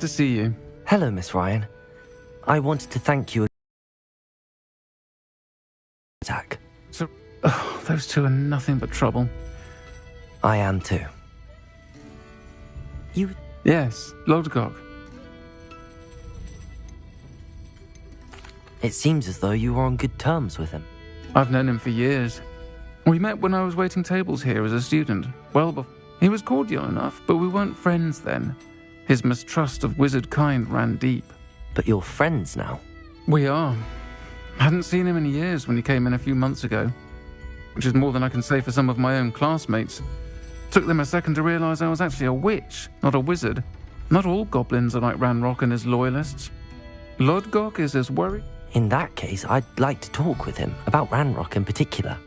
to see you. Hello, Miss Ryan. I wanted to thank you. Attack. So, those two are nothing but trouble. I am too. You... Yes, Lodgok. It seems as though you were on good terms with him. I've known him for years. We met when I was waiting tables here as a student. He was cordial enough, but we weren't friends then. His mistrust of wizard kind ran deep. But you're friends now? We are. Hadn't seen him in years when he came in a few months ago, which is more than I can say for some of my own classmates. Took them a second to realise I was actually a witch, not a wizard. Not all goblins are like Ranrock and his loyalists. Lodgok is as worried. In that case, I'd like to talk with him, about Ranrock in particular.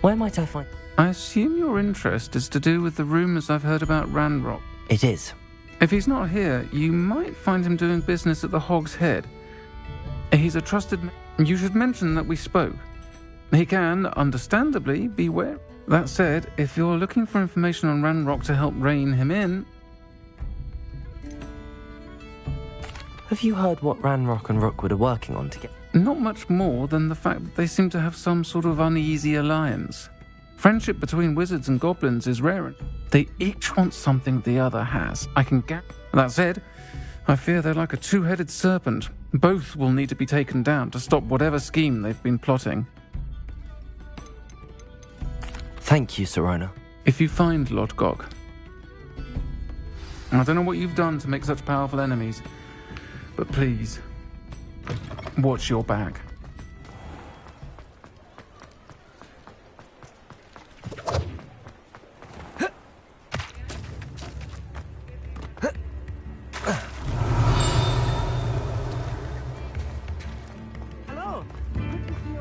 Where might I find... I assume your interest is to do with the rumours I've heard about Ranrock. It is. If he's not here, you might find him doing business at the Hog's Head. He's a trusted... You should mention that we spoke. He can, understandably, be wary. That said, if you're looking for information on Ranrock to help rein him in... Have you heard what Ranrock and Rookwood are working on together? Not much more than the fact that they seem to have some sort of uneasy alliance. Friendship between wizards and goblins is rare. They each want something the other has. I can get. That said, I fear they're like a two-headed serpent. Both will need to be taken down to stop whatever scheme they've been plotting. Thank you, Sirona. If you find Lodgok, I don't know what you've done to make such powerful enemies, but please, watch your back. Hello.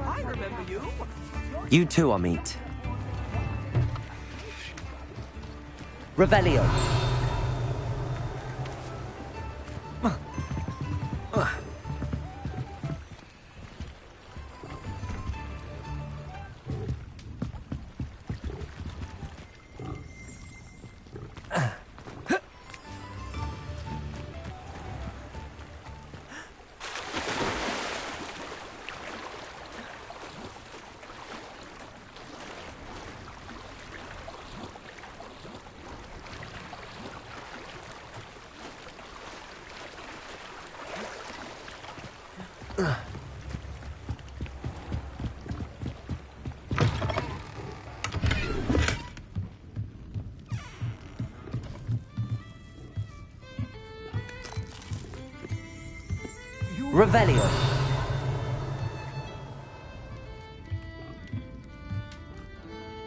I remember you. You too, Amit. Revelio. Revelio.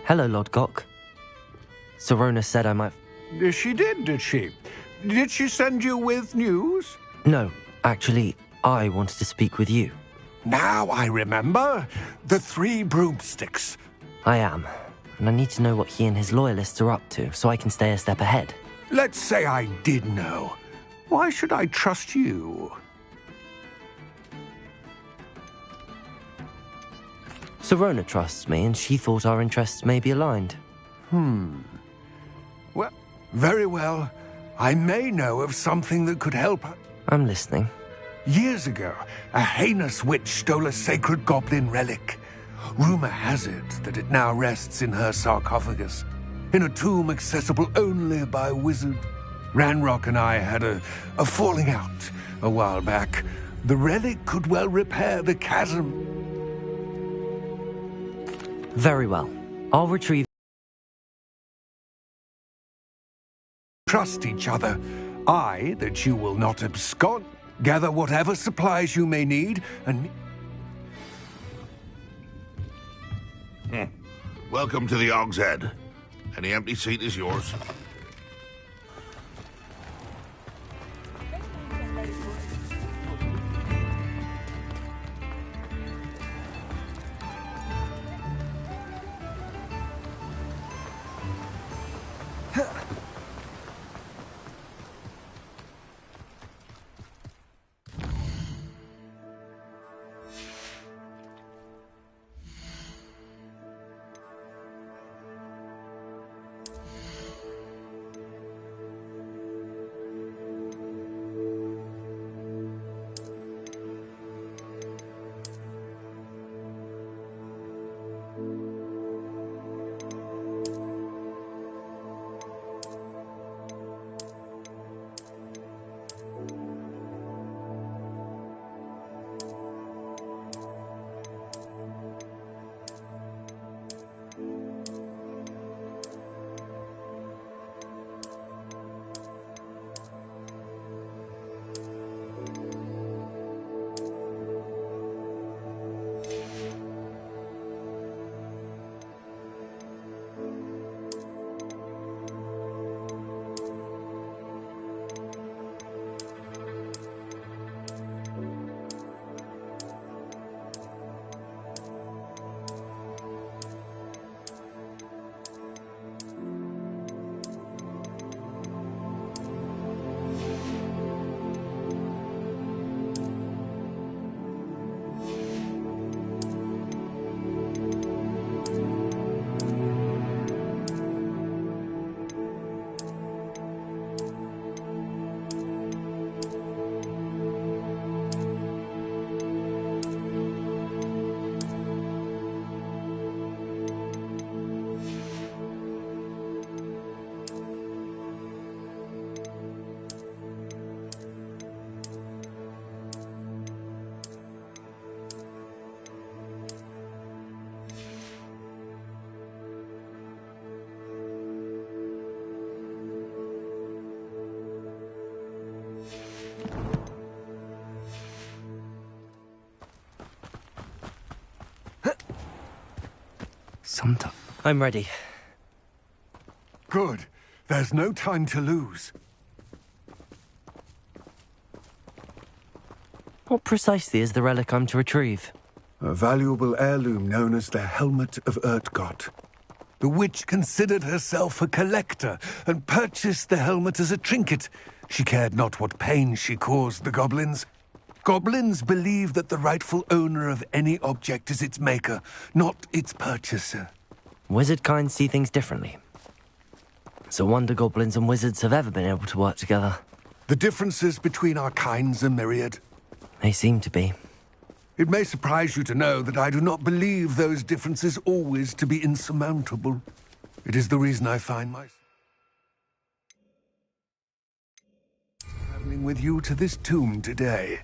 Hello, Lodgok. Sirona said I might... She did she? Did she send you with news? No, actually, I wanted to speak with you. Now I remember. The three broomsticks. I am, and I need to know what he and his loyalists are up to, so I can stay a step ahead. Let's say I did know. Why should I trust you? Sirona trusts me, and she thought our interests may be aligned. Well, very well. I may know of something that could help her. I'm listening. Years ago, a heinous witch stole a sacred goblin relic. Rumor has it that it now rests in her sarcophagus, in a tomb accessible only by a wizard. Ranrock and I had a falling out a while back. The relic could well repair the chasm. Very well. I'll retrieve... Trust each other. I, that you will not abscond. Gather whatever supplies you may need, and... Welcome to the Hog's Head. Any empty seat is yours. Sometimes. I'm ready. Good. There's no time to lose. What precisely is the relic I'm to retrieve? A valuable heirloom known as the Helmet of Urtgott. The witch considered herself a collector and purchased the helmet as a trinket. She cared not what pain she caused the goblins. Goblins believe that the rightful owner of any object is its maker, not its purchaser. Wizard kind see things differently. It's a wonder goblins and wizards have ever been able to work together. The differences between our kinds are myriad. They seem to be. It may surprise you to know that I do not believe those differences always to be insurmountable. It is the reason I find myself traveling with you to this tomb today.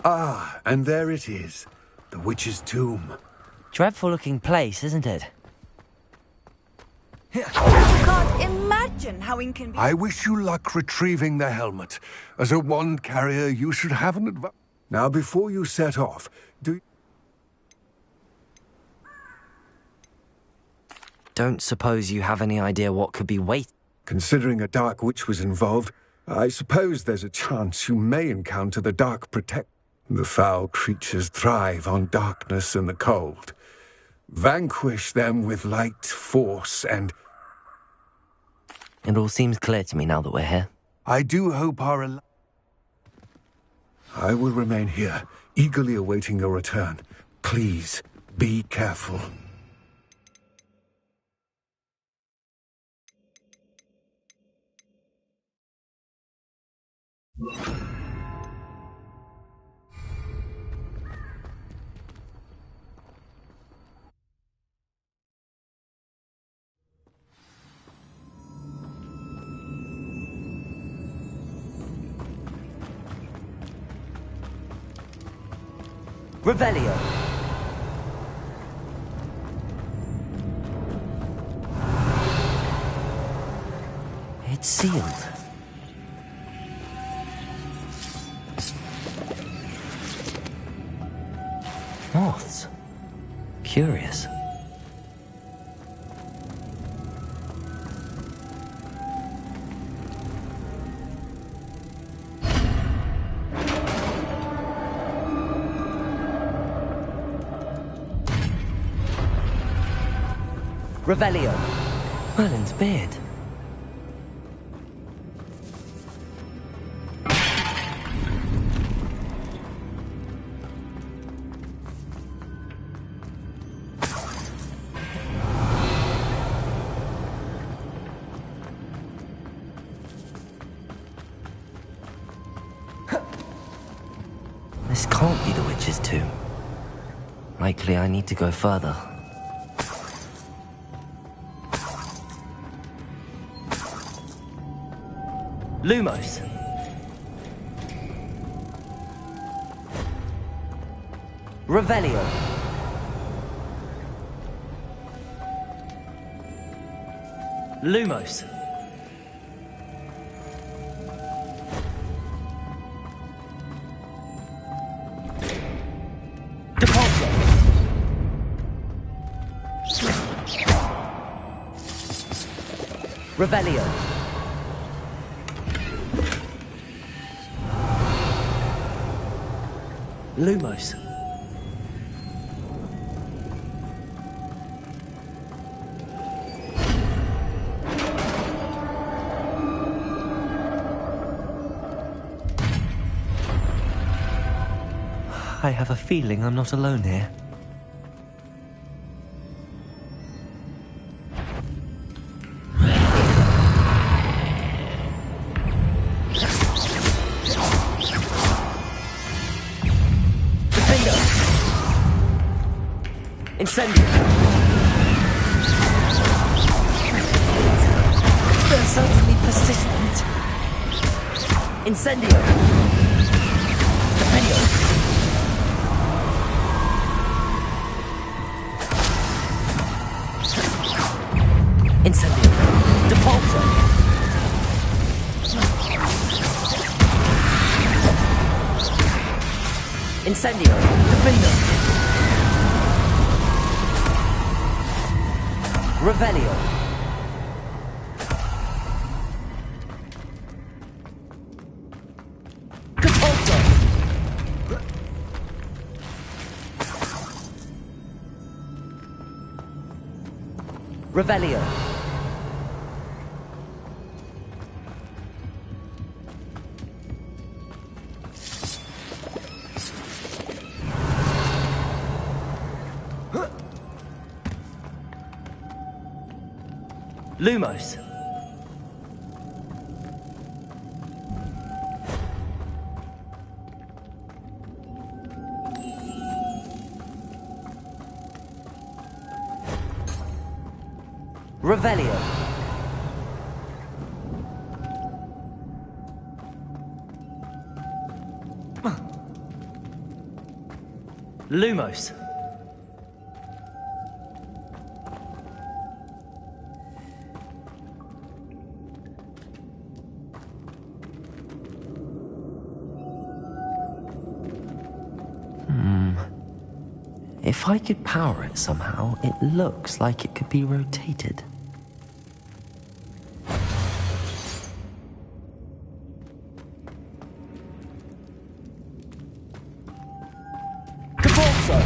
Ah, and there it is. The witch's tomb. Dreadful looking place, isn't it? You can't imagine how inconvenient. I wish you luck retrieving the helmet. As a wand carrier, you should have an advantage. Now, before you set off, Don't suppose you have any idea what could be waiting? Considering a dark witch was involved, I suppose there's a chance you may encounter the Dark Protect. The foul creatures thrive on darkness and the cold. Vanquish them with light, force, and... It all seems clear to me now that we're here. I do hope I will remain here, eagerly awaiting your return. Please, be careful. Revelio. It's sealed. Moths. Curious. Revelio. Merlin's beard. This can't be the witch's tomb. Likely I need to go further. Lumos. Revelio. Lumos. Depulso. Revelio. Lumos. I have a feeling I'm not alone here. Incendio! They're certainly persistent. Incendio! Defendo! Incendio! Depulso! Incendio! Defendo! Revelio. Depulso. Revelio. Lumos. Revelio. Lumos. If I could power it somehow, it looks like it could be rotated. Depulso!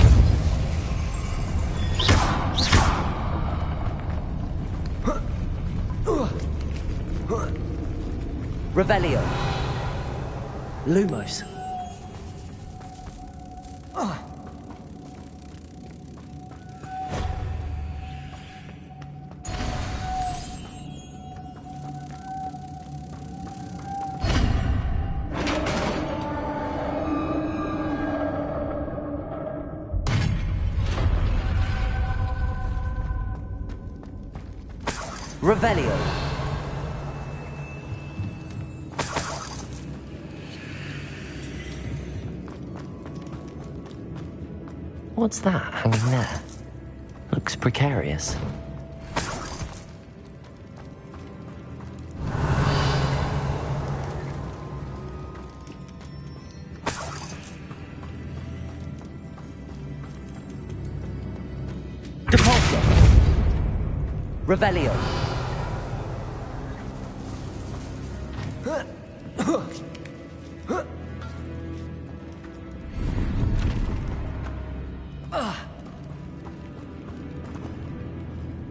Revelio. Lumos. Revelio. What's that hanging there? Looks precarious. Depulso. Revelio.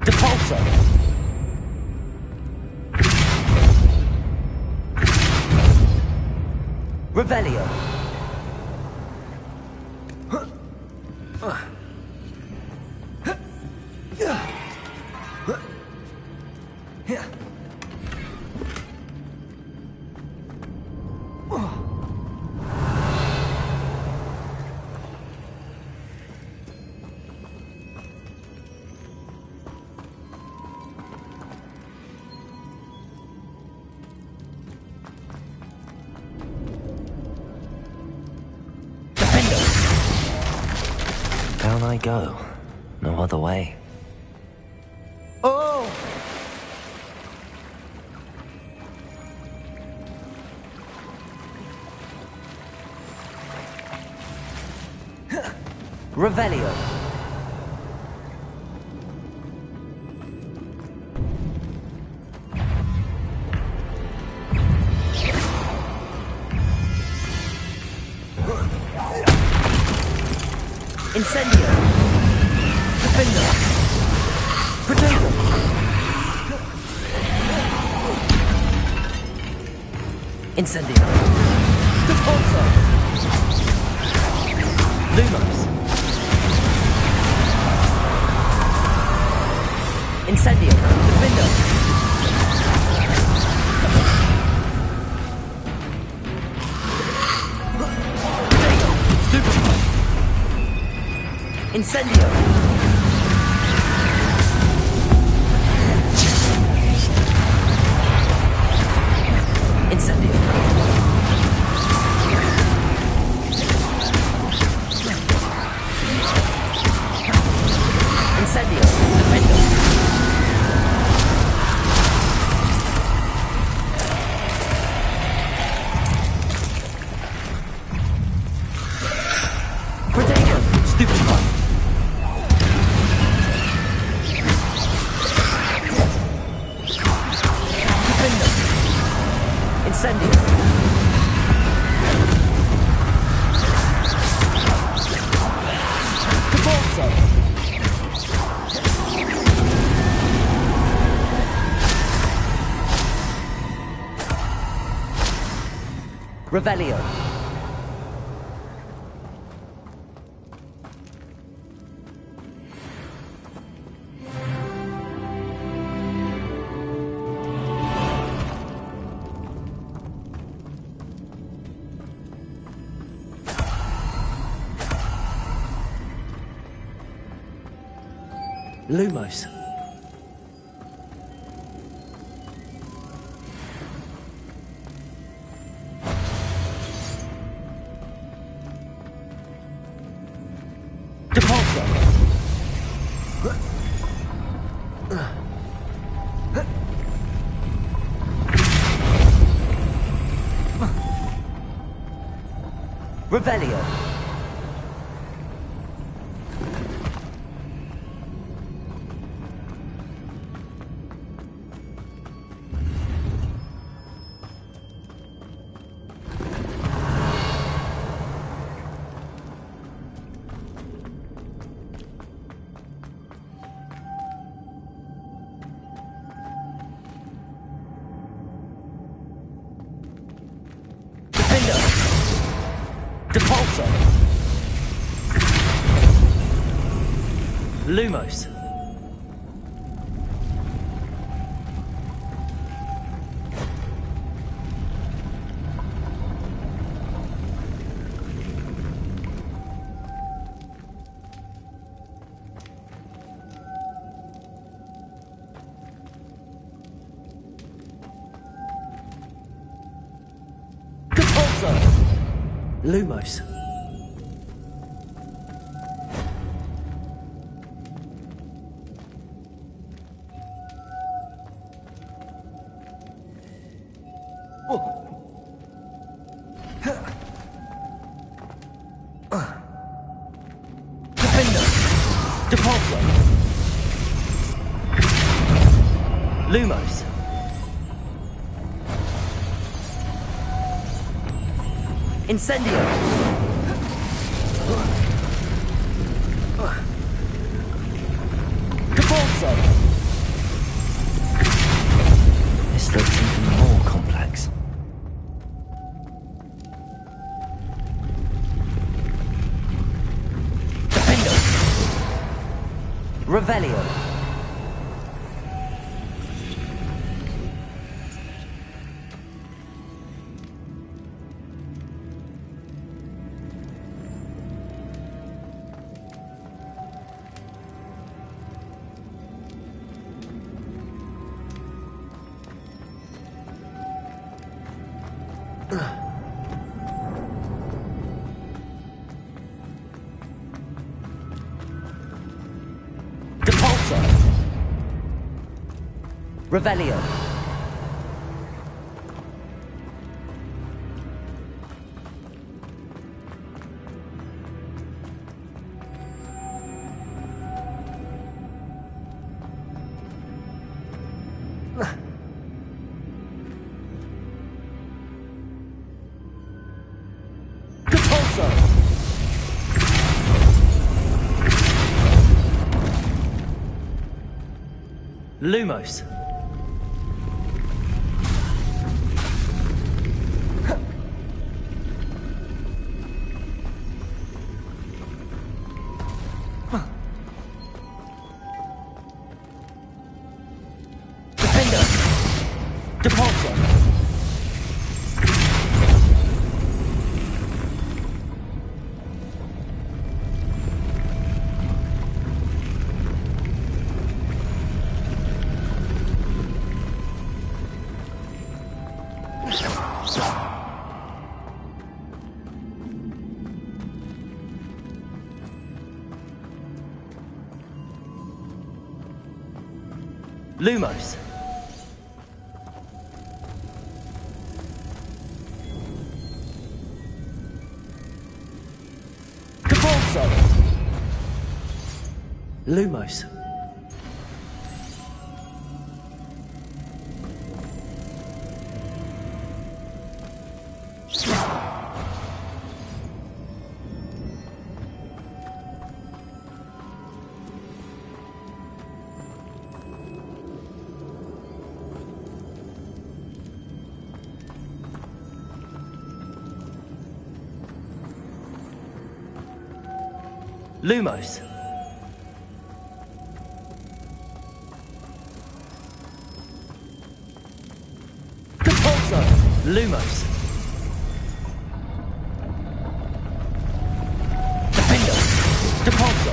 Depulso. Revelio. Down I go. No other way. Oh! Revelio. Incendio. Defendo. Protego. Incendio. Depulso. Lumos. Incendio. Defendo. Stupefy. Incendio. Incendio. Incendio. Defendo. Protego. Stupefy. Defendo. Incendio. Cabalso. Revelio. Lumos. Depulso. Revelio. Defendo. Depulso. Lumos. Depulso. Lumos. Defendo. Depulso. Lumos. Incendio. Cabalso. This looks even more complex. Defendo. Revelio. Depulso. Revelio. Depulso. Lumos. Depulso! Lumos. Depulso. Lumos. Lumos. Depulso. Lumos. Defender. Depulso.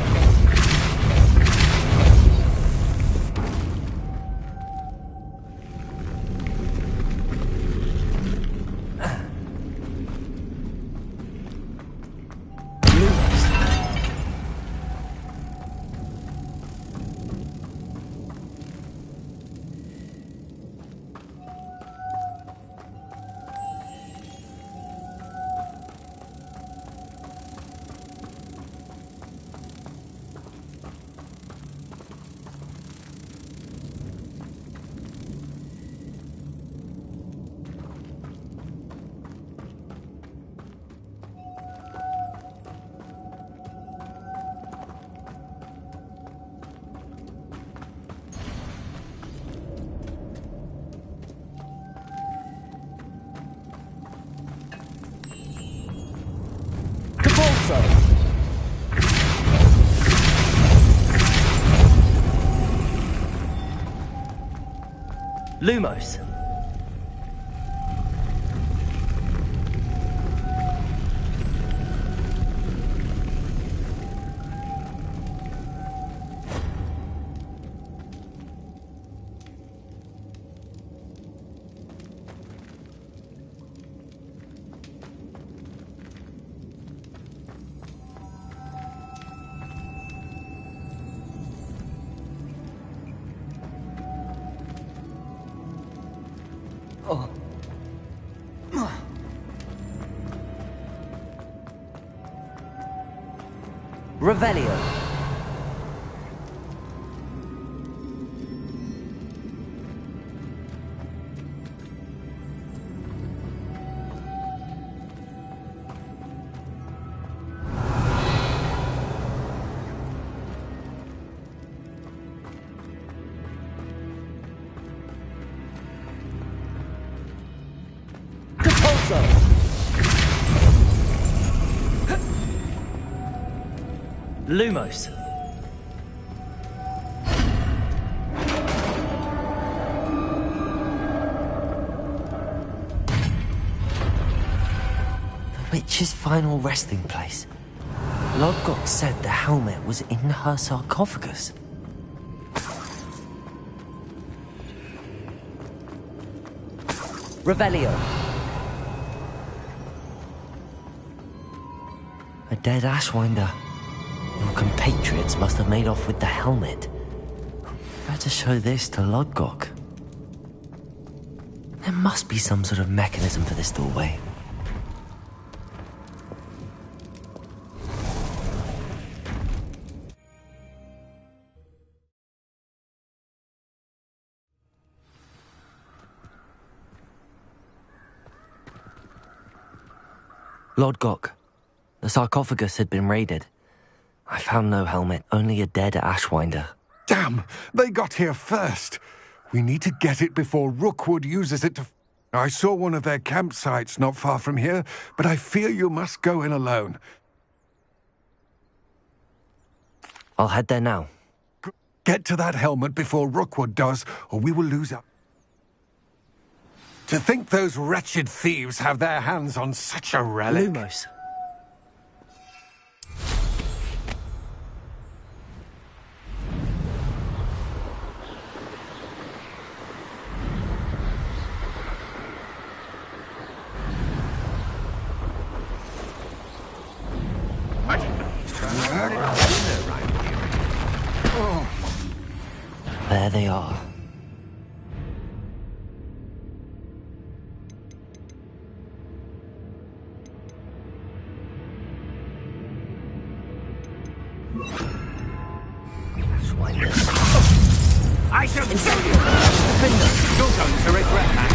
Depulso. Lumos. Oh. Revelio. Depulso. Lumos. The witch's final resting place. Lodgok said the helmet was in her sarcophagus. Revelio. A dead Ashwinder. Your compatriots must have made off with the helmet. Better show this to Lodgok. There must be some sort of mechanism for this doorway. Lodgok. The sarcophagus had been raided. I found no helmet, only a dead Ashwinder. Damn! They got here first. We need to get it before Rookwood uses it to... I saw one of their campsites not far from here, but I fear you must go in alone. I'll head there now. Get to that helmet before Rookwood does, or we will lose up. To think those wretched thieves have their hands on such a relic. Lumos. There they are. I shall Defender! Your going to regret that.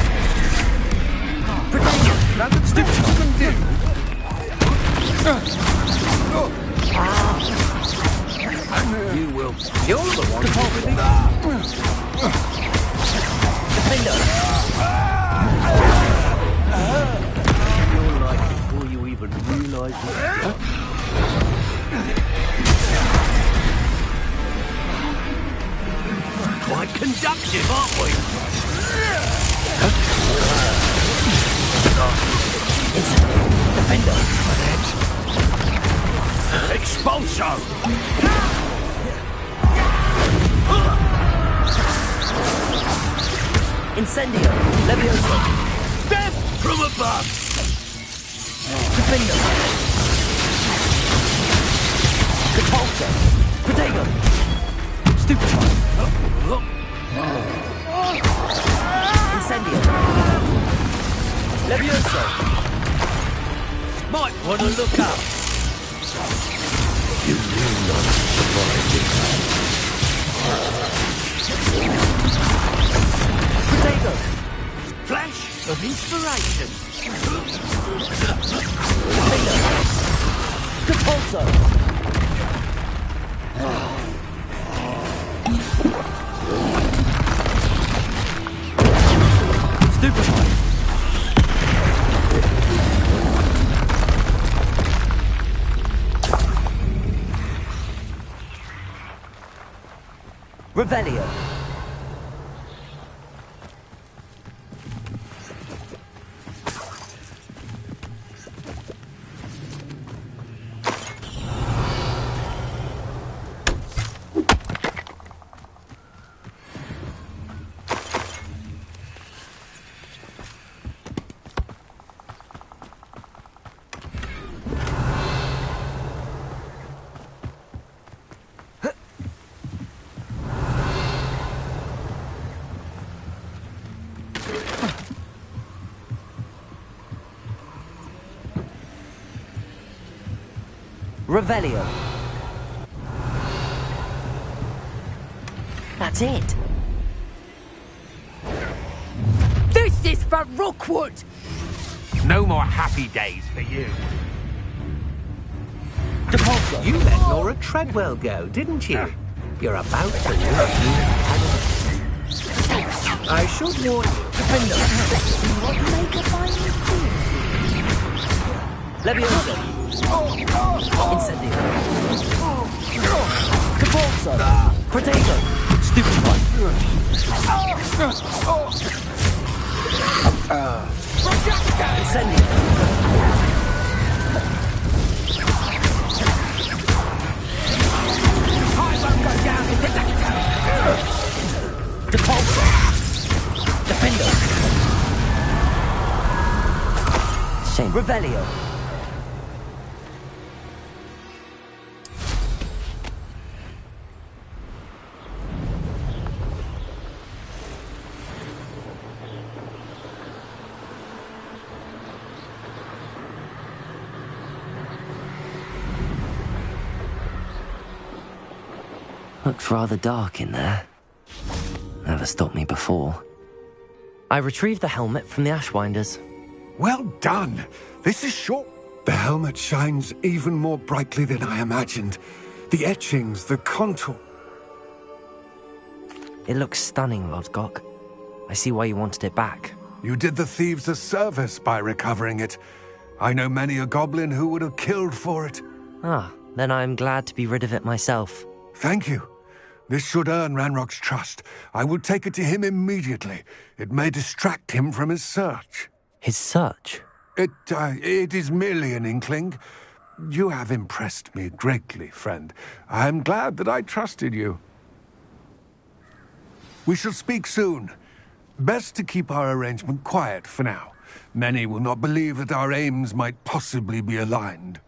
Protect you! That's what stupid can do! You will. You're the one holding it. Defender! You're like before you even realise it. Quite conductive, aren't we? Defender! Expulso! Incendio! Levioso! Death from above! Defender! Catapulta! Protego! Stupefy! Incendio! Levioso! Might want to look up. You will not survive this. Protego! Flash of inspiration. Defender! Catapulta! Stupefy! Revelio! Revelio. That's it. This is for Rookwood! No more happy days for you. Depulso. You let Laura Treadwell go, didn't you? You're about to lose. I should warn you. Defender. What make a fine thing? Levioso. Incendio. Catapulta. Protego. Stupefy. Incendio. I won't go down in the nectar! Depulso. Defender. Shame. Revelio. Looks rather dark in there. Never stopped me before. I retrieved the helmet from the Ashwinders. Well done. This is short. The helmet shines even more brightly than I imagined. The etchings, the contour. It looks stunning, Lodgok. I see why you wanted it back. You did the thieves a service by recovering it. I know many a goblin who would have killed for it. Ah, then I'm glad to be rid of it myself. Thank you. This should earn Ranrock's trust. I will take it to him immediately. It may distract him from his search. His search? It is merely an inkling. You have impressed me greatly, friend. I am glad that I trusted you. We shall speak soon. Best to keep our arrangement quiet for now. Many will not believe that our aims might possibly be aligned.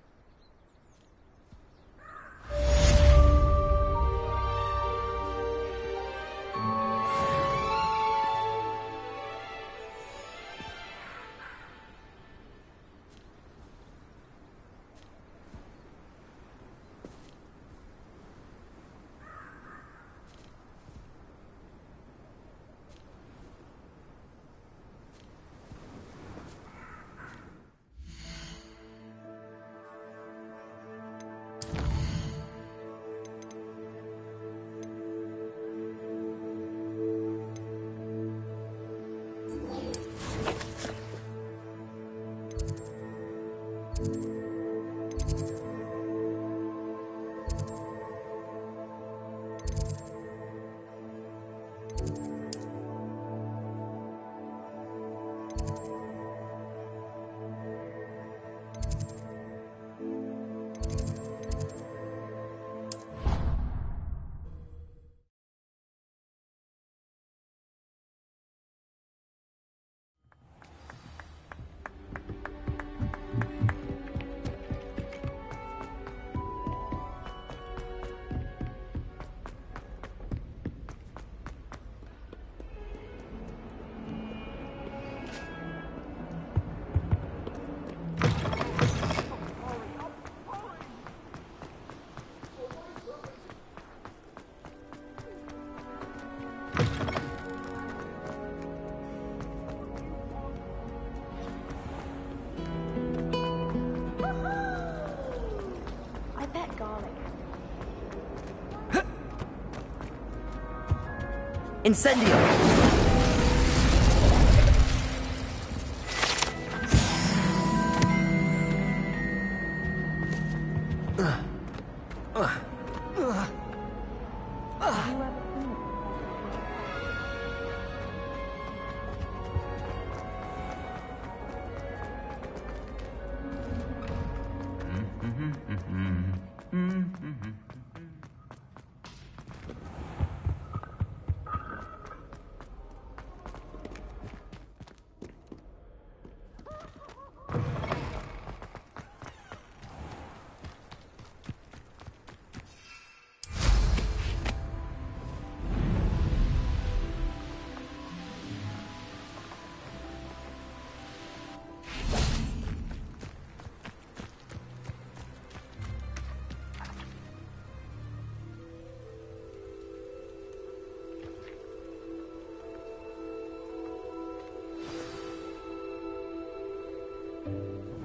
Incendio!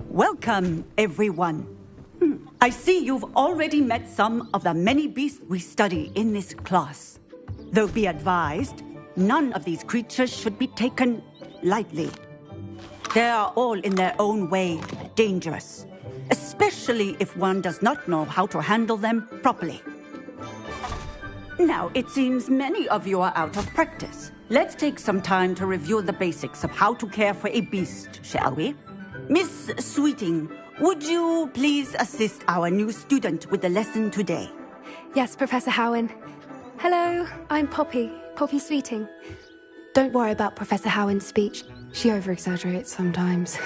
Welcome, everyone. I see you've already met some of the many beasts we study in this class. Though be advised, none of these creatures should be taken lightly. They are all in their own way dangerous, especially if one does not know how to handle them properly. Now, it seems many of you are out of practice. Let's take some time to review the basics of how to care for a beast, shall we? Miss Sweeting, would you please assist our new student with the lesson today? Yes, Professor Howen. Hello, I'm Poppy Sweeting. Don't worry about Professor Howen's speech. She over-exaggerates sometimes.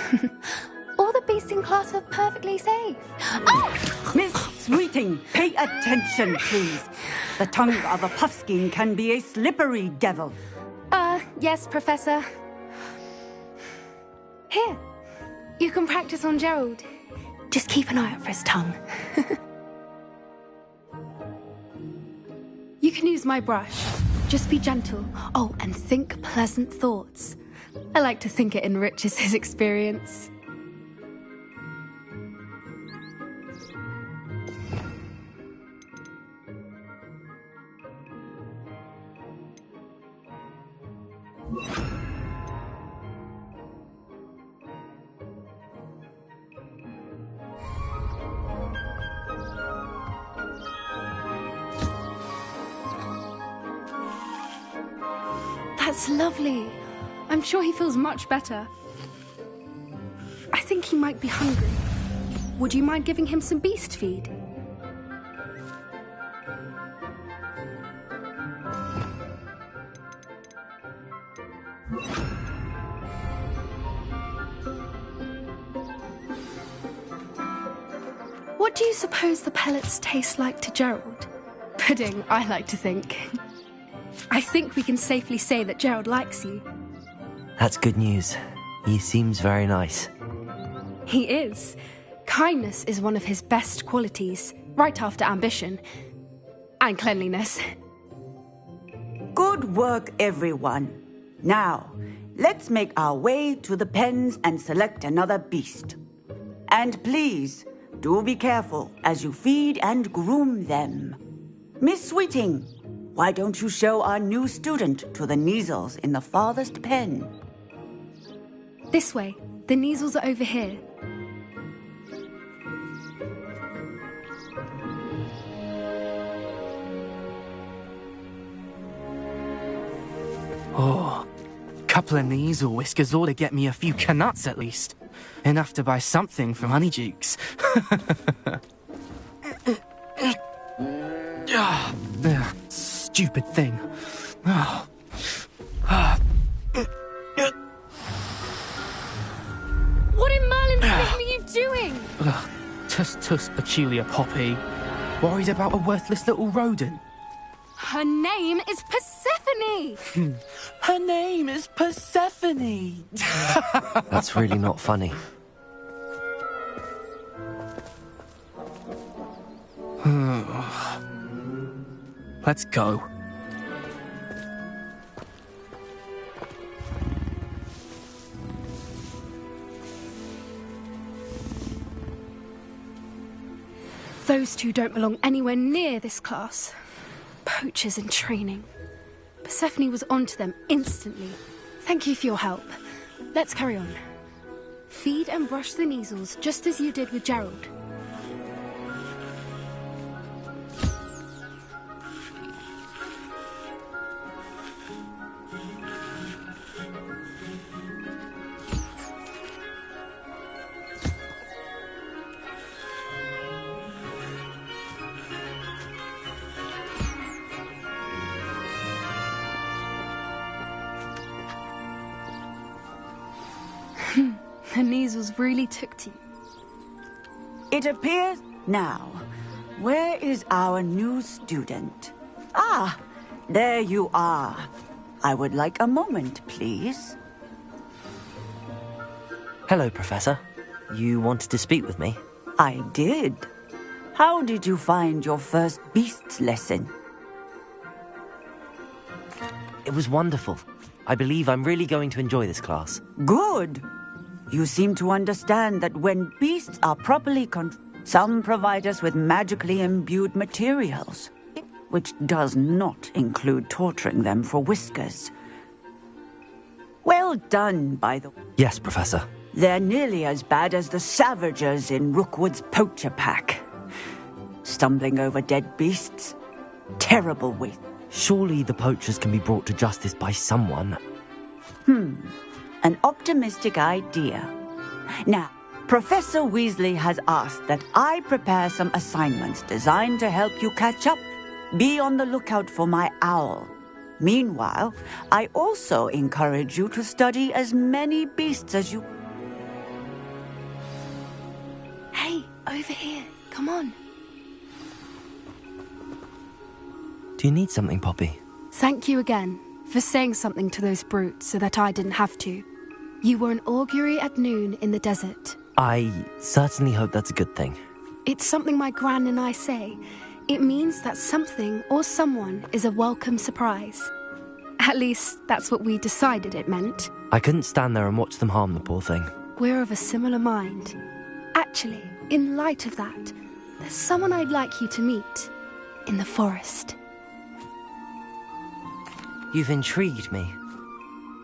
All the beasts in class are perfectly safe. Oh! Miss Sweeting, pay attention, please. The tongue of a puffskein can be a slippery devil. Yes, Professor. Here. You can practice on Gerald. Just keep an eye out for his tongue. You can use my brush. Just be gentle. Oh, and think pleasant thoughts. I like to think it enriches his experience. That's lovely. I'm sure he feels much better. I think he might be hungry. Would you mind giving him some beast feed? What do you suppose the pellets taste like to Gerald? Pudding, I like to think. I think we can safely say that Gerald likes you. That's good news. He seems very nice. He is. Kindness is one of his best qualities, right after ambition. And cleanliness. Good work, everyone. Now, let's make our way to the pens and select another beast. And please, do be careful as you feed and groom them. Miss Sweeting, why don't you show our new student to the Neasels in the farthest pen? This way. The Neasels are over here. Oh, couple of Neasel whiskers ought to get me a few canuts at least. Enough to buy something from Honeydukes. Stupid thing. Oh. What in Merlin's name are you doing? Tuss, peculiar Poppy. Worried about a worthless little rodent? Her name is Persephone! Her name is Persephone! That's really not funny. Let's go. Those two don't belong anywhere near this class. Poachers in training. Persephone was onto them instantly. Thank you for your help. Let's carry on. Feed and brush the Neasels just as you did with Gerald. The Neasels really took to you. It appears now. Where is our new student? Ah, there you are. I would like a moment, please. Hello, Professor. You wanted to speak with me? I did. How did you find your first beasts lesson? It was wonderful. I believe I'm really going to enjoy this class. Good. You seem to understand that when beasts are properly some provide us with magically imbued materials, which does not include torturing them for whiskers. Well done, by the way. Yes, Professor. They're nearly as bad as the Savagers in Rookwood's poacher pack. Stumbling over dead beasts. Terrible waste. Surely the poachers can be brought to justice by someone. An optimistic idea. Now, Professor Weasley has asked that I prepare some assignments designed to help you catch up. Be on the lookout for my owl. Meanwhile, I also encourage you to study as many beasts as you... Hey, over here. Come on. Do you need something, Poppy? Thank you again for saying something to those brutes so that I didn't have to. You were an augury at noon in the desert. I certainly hope that's a good thing. It's something my gran and I say. It means that something or someone is a welcome surprise. At least, that's what we decided it meant. I couldn't stand there and watch them harm the poor thing. We're of a similar mind. Actually, in light of that, there's someone I'd like you to meet. In the forest. You've intrigued me.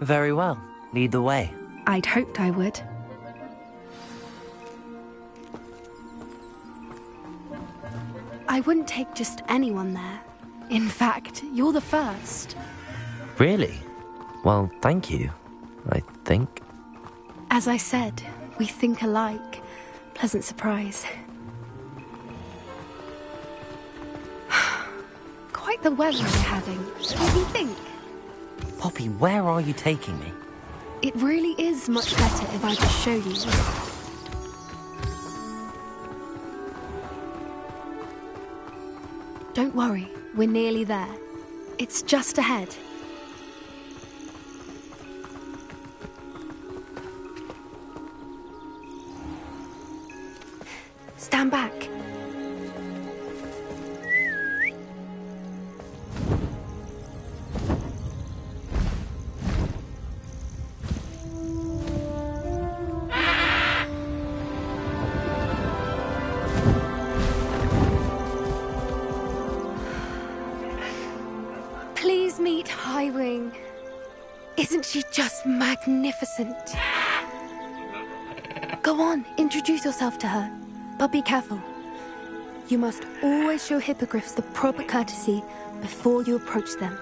Very well. Lead the way. I'd hoped I would. I wouldn't take just anyone there. In fact, you're the first. Really? Well, thank you, I think. As I said, we think alike. Pleasant surprise. Quite the weather we're having. What do you think? Poppy, where are you taking me? It really is much better if I just show you. Don't worry, we're nearly there. It's just ahead. Stand back. Please meet Highwing. Isn't she just magnificent? Go on, introduce yourself to her. But be careful. You must always show hippogriffs the proper courtesy before you approach them.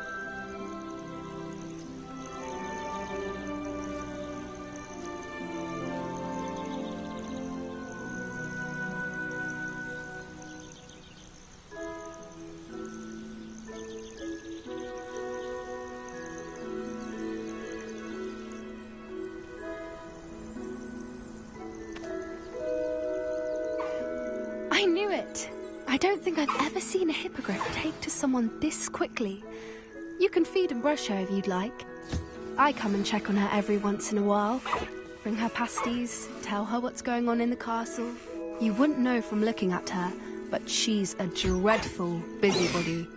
I knew it. I don't think I've ever seen a hippogriff take to someone this quickly. You can feed and brush her if you'd like. I come and check on her every once in a while. Bring her pasties, tell her what's going on in the castle. You wouldn't know from looking at her, but she's a dreadful busybody.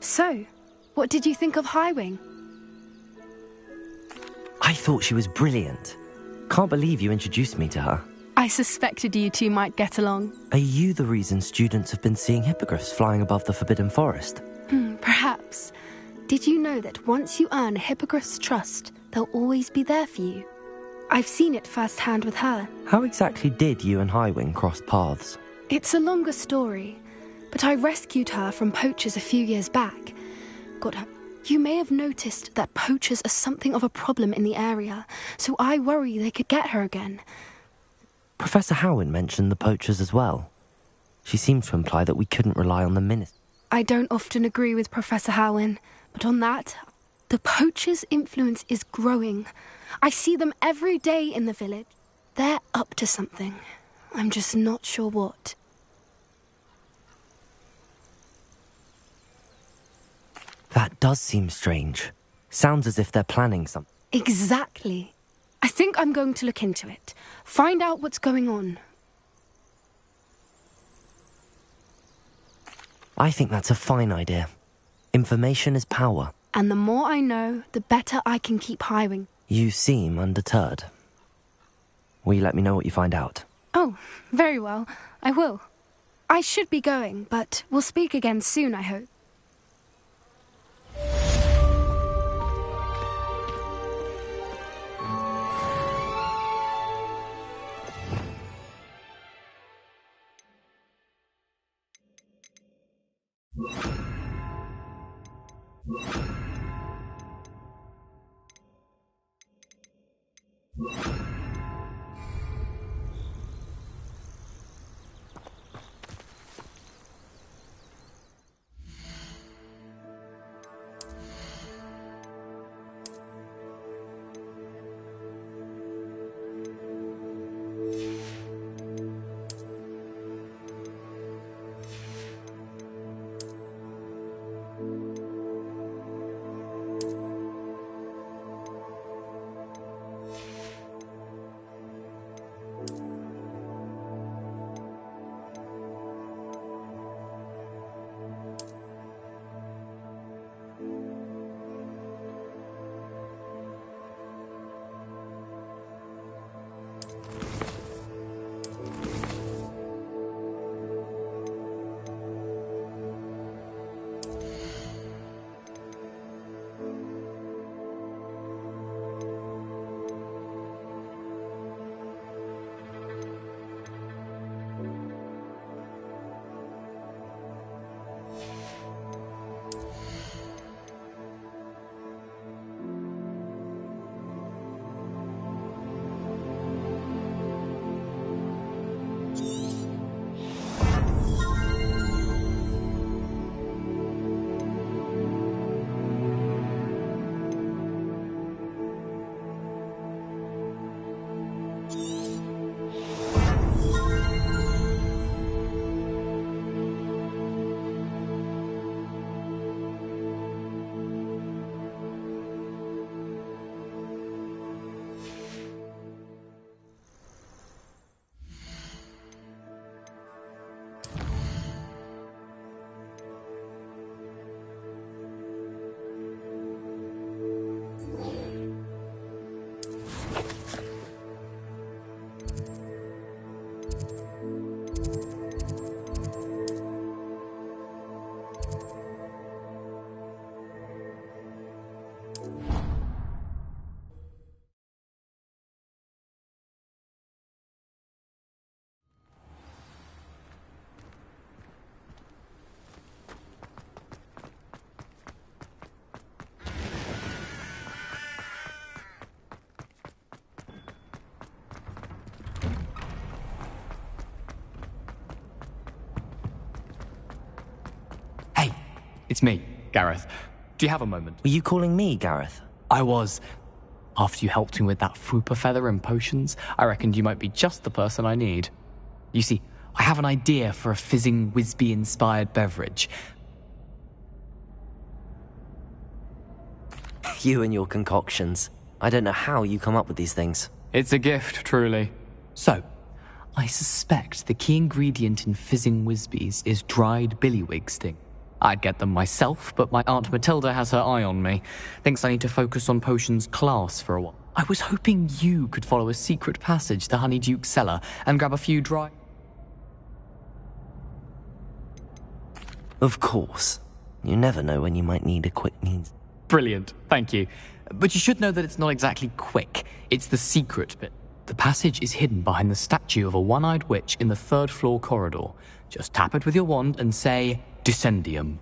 So, what did you think of Highwing? I thought she was brilliant. Can't believe you introduced me to her. I suspected you two might get along. Are you the reason students have been seeing hippogriffs flying above the Forbidden Forest? Perhaps. Did you know that once you earn a hippogriff's trust, they'll always be there for you? I've seen it firsthand with her. How exactly did you and Highwing cross paths? It's a longer story, but I rescued her from poachers a few years back. Got her. You may have noticed that poachers are something of a problem in the area, so I worry they could get her again. Professor Howin mentioned the poachers as well. She seemed to imply that we couldn't rely on the minister. I don't often agree with Professor Howin, but on that, the poachers' influence is growing. I see them every day in the village. They're up to something. I'm just not sure what. That does seem strange. Sounds as if they're planning something. Exactly. I think I'm going to look into it. Find out what's going on. I think that's a fine idea. Information is power. And the more I know, the better I can keep Highwing. You seem undeterred. Will you let me know what you find out? Oh, very well. I will. I should be going, but we'll speak again soon, I hope. it's me, Gareth. Do you have a moment? Were you calling me, Gareth? I was. After you helped me with that Fupa feather and potions, I reckoned you might be just the person I need. You see, I have an idea for a fizzing Wisby-inspired beverage. You and your concoctions. I don't know how you come up with these things. It's a gift, truly. So, I suspect the key ingredient in fizzing Wisbies is dried billywig sting. I'd get them myself, but my Aunt Matilda has her eye on me. Thinks I need to focus on potions class for a while. I was hoping you could follow a secret passage to Honeyduke's cellar and grab a few dry... Of course. You never know when you might need a quick needs. Brilliant, thank you. But you should know that it's not exactly quick. It's the secret bit. The passage is hidden behind the statue of a one-eyed witch in the third-floor corridor. Just tap it with your wand and say, Descendium.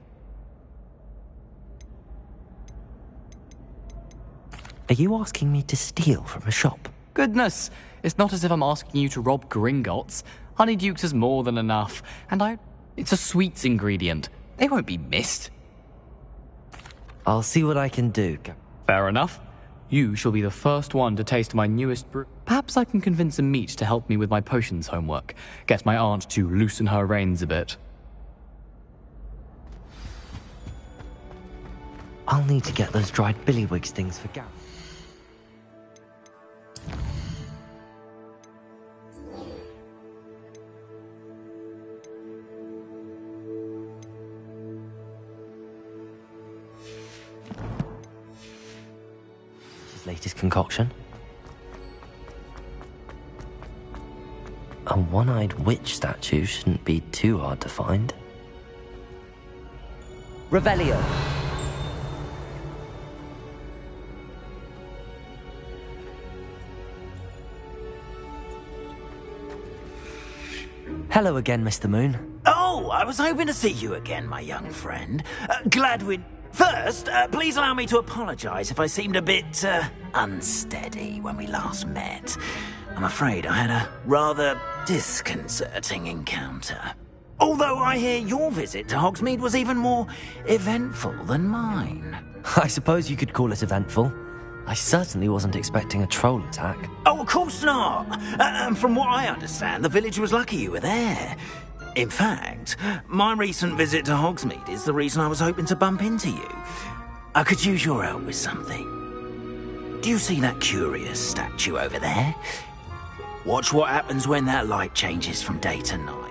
Are you asking me to steal from a shop? Goodness, it's not as if I'm asking you to rob Gringotts. Honeyduke's is more than enough, and it's a sweets ingredient. They won't be missed. I'll see what I can do. Fair enough. You shall be the first one to taste my newest brew. Perhaps I can convince a meat to help me with my potions homework. Get my aunt to loosen her reins a bit. I'll need to get those dried billywigs things for Gareth. His latest concoction. A one-eyed witch statue shouldn't be too hard to find. Revelio. Hello again, Mr. Moon. Oh, I was hoping to see you again, my young friend. Glad we... First, please allow me to apologise if I seemed a bit, unsteady when we last met. I'm afraid I had a rather disconcerting encounter. Although I hear your visit to Hogsmeade was even more eventful than mine. I suppose you could call it eventful. I certainly wasn't expecting a troll attack. Oh, of course not. And from what I understand, the village was lucky you were there. In fact, my recent visit to Hogsmeade is the reason I was hoping to bump into you. I could use your help with something. Do you see that curious statue over there? Watch what happens when that light changes from day to night.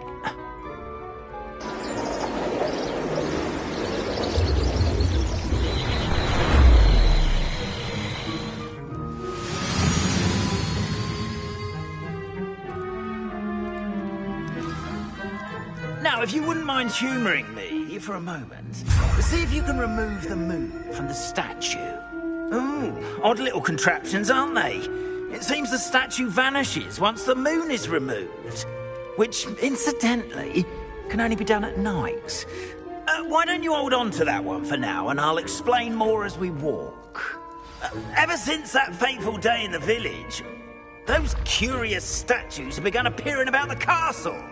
Now, if you wouldn't mind humouring me for a moment, see if you can remove the moon from the statue. Ooh, odd little contraptions, aren't they? It seems the statue vanishes once the moon is removed, which, incidentally, can only be done at night. Why don't you hold on to that one for now, and I'll explain more as we walk. Ever since that fateful day in the village, those curious statues have begun appearing about the castle.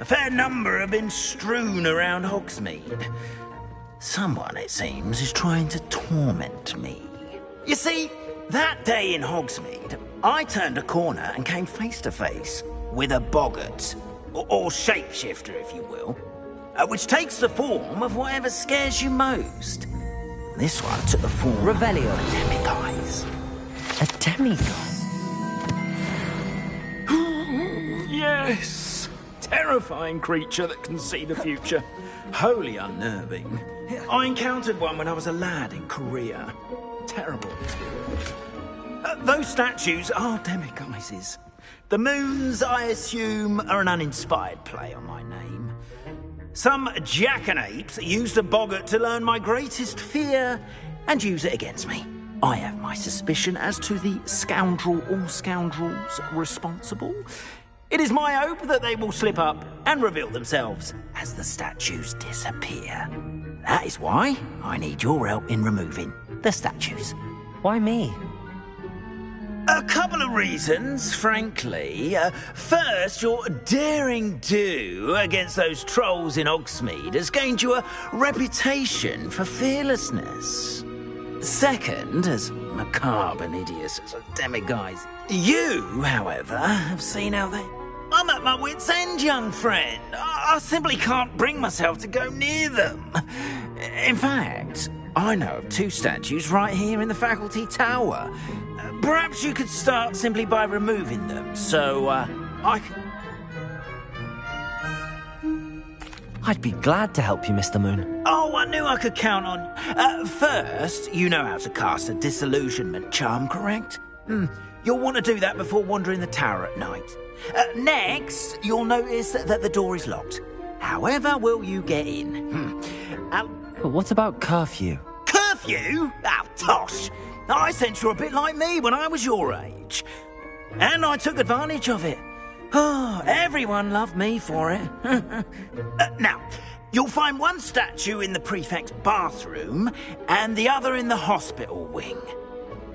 A fair number have been strewn around Hogsmeade. Someone, it seems, is trying to torment me. You see, that day in Hogsmeade, I turned a corner and came face to face with a boggart, or shapeshifter, if you will, which takes the form of whatever scares you most. This one took the form Revelio. of a demiguise. A demiguise? Yes! Terrifying creature that can see the future. Wholly unnerving. I encountered one when I was a lad in Korea. Terrible experience. Those statues are demiguises. The moons, I assume, are an uninspired play on my name. Some jackanapes used a boggart to learn my greatest fear and use it against me. I have my suspicion as to the scoundrel or scoundrels responsible. It is my hope that they will slip up and reveal themselves as the statues disappear. That is why I need your help in removing the statues. Why me? A couple of reasons, frankly. First, your daring do against those trolls in Hogsmeade has gained you a reputation for fearlessness. Second, as macabre and hideous as a demiguise, you, however, have seen how they... I'm at my wit's end, young friend. I simply can't bring myself to go near them. In fact, I know of 2 statues right here in the faculty tower. Perhaps you could start simply by removing them, so, I can... I'd be glad to help you, Mr. Moon. Oh, I knew I could count on... first, you know how to cast a disillusionment charm, correct? You'll want to do that before wandering the tower at night. Next, you'll notice that the door is locked. However will you get in? But what about curfew? Curfew? Oh, tosh! I sense you're a bit like me when I was your age. And I took advantage of it. Oh, everyone loved me for it. Now, you'll find one statue in the prefect's bathroom and the other in the hospital wing.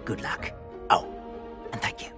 Good luck. Oh, and thank you.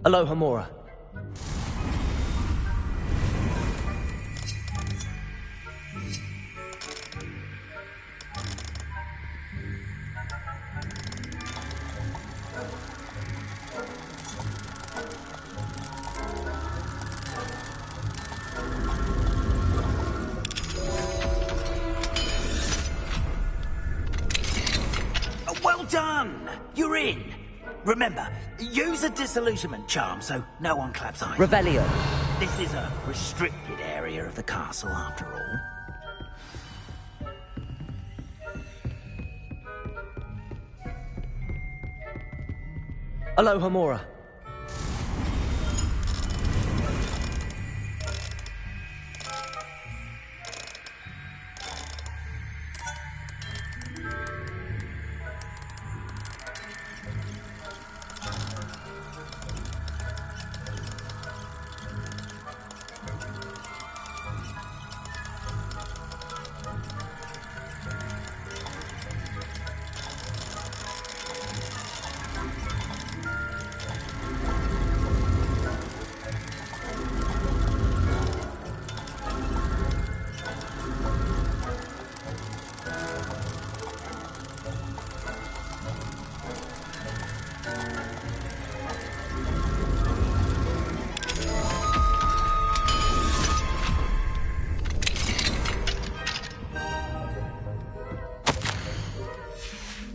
Aloha, Mora. Well done! You're in. Remember, use a disillusionment charm so no one claps eyes. Revelio. This is a restricted area of the castle, after all. Aloha, Mora.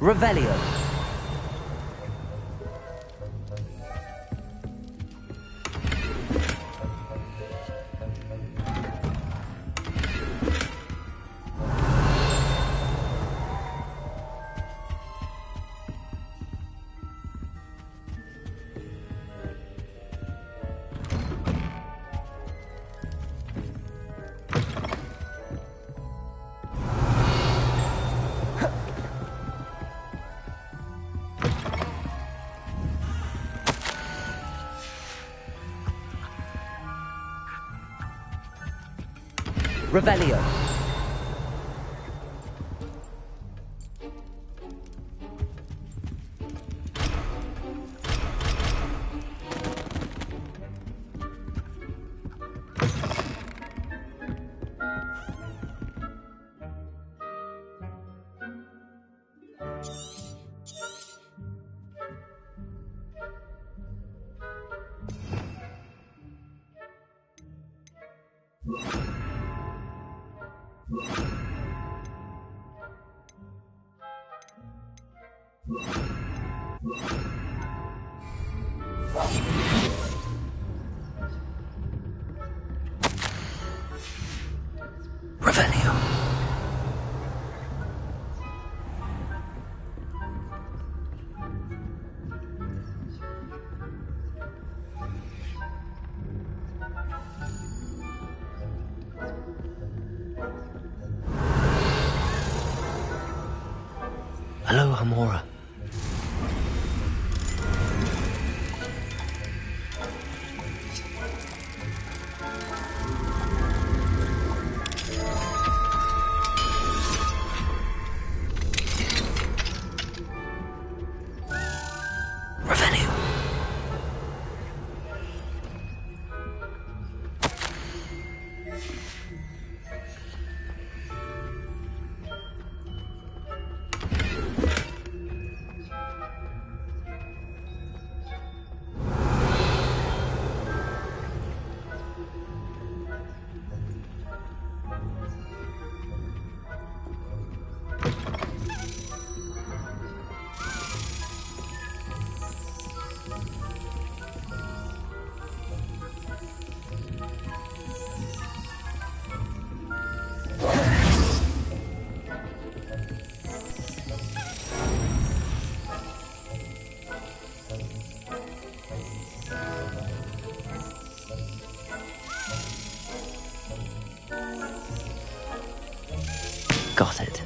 Revelio. Revelio. Hello, Hamora. Got it.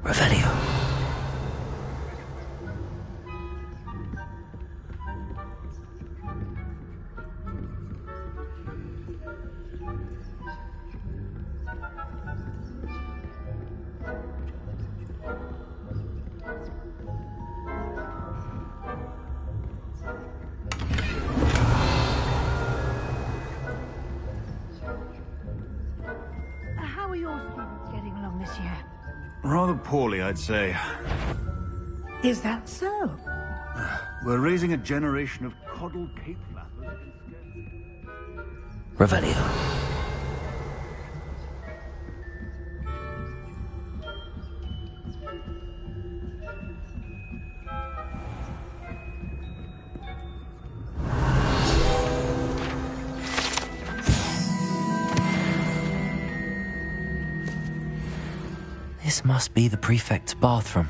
Revelio. How are your students getting along this year? Rather poorly, I'd say. Is that so? We're raising a generation of coddled cape flappers. Revelio. This must be the prefect's bathroom.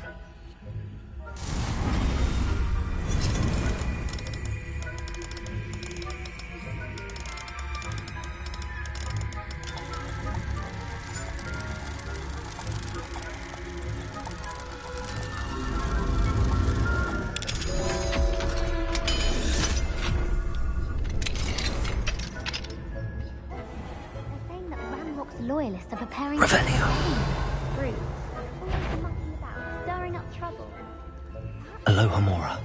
Loyalists are preparing Revelio. stirring up trouble. Aloha Hamora.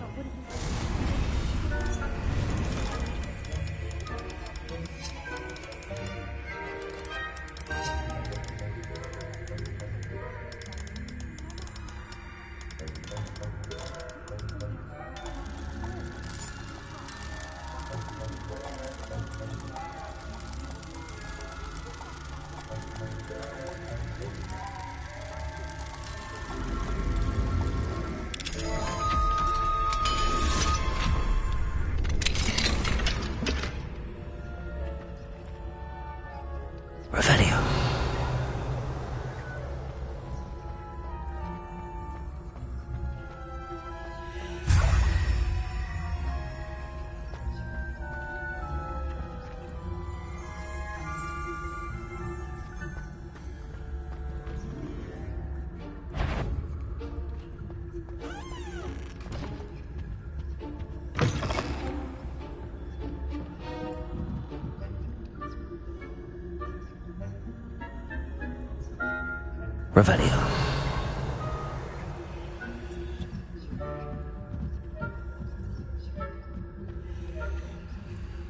Revelio.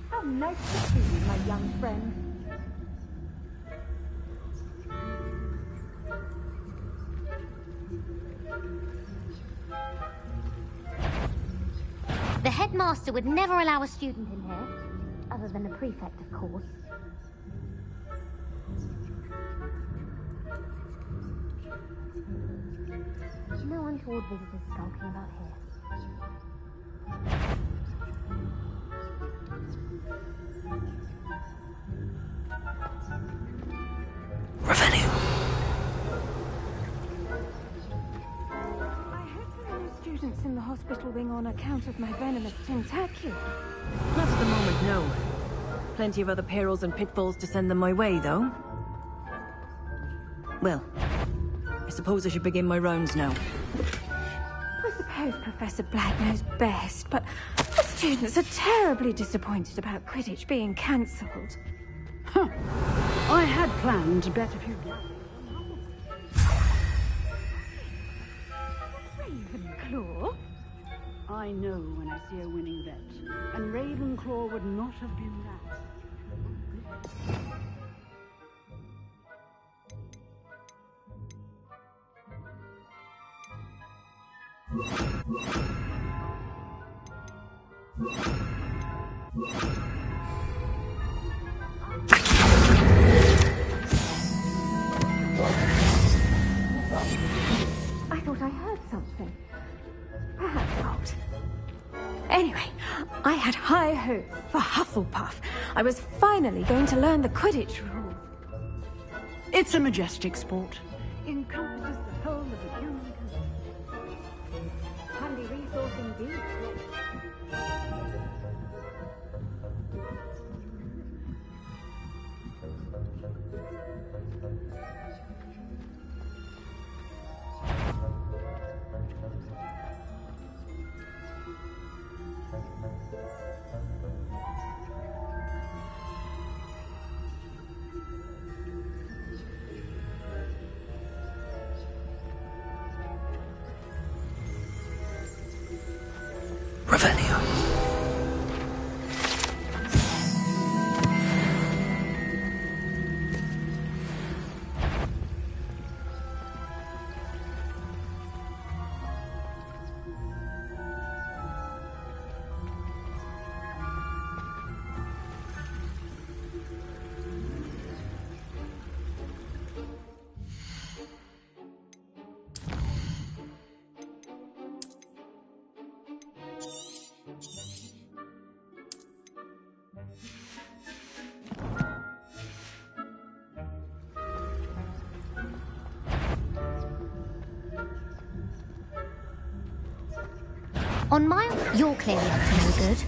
How nice to see you, my young friend. The headmaster would never allow a student in here, other than the prefect, of course. No untoward visitors skulking about here. Revelio. I hope there are no students in the hospital wing on account of my venomous tentacle. Not at the moment, no. Plenty of other perils and pitfalls to send them my way, though. Well, I suppose I should begin my rounds now. I suppose Professor Black knows best, but the students are terribly disappointed about Quidditch being cancelled. Huh. I had planned to bet a few Ravenclaw? I know when I see a winning bet, and Ravenclaw would not have been that. I thought I heard something. Perhaps not. Anyway, I had high hopes for Hufflepuff. I was finally going to learn the Quidditch rules. It's a majestic sport. Encompasses the whole of the human community. Handy resource indeed. Revelio. On my... You're clearly up to no good.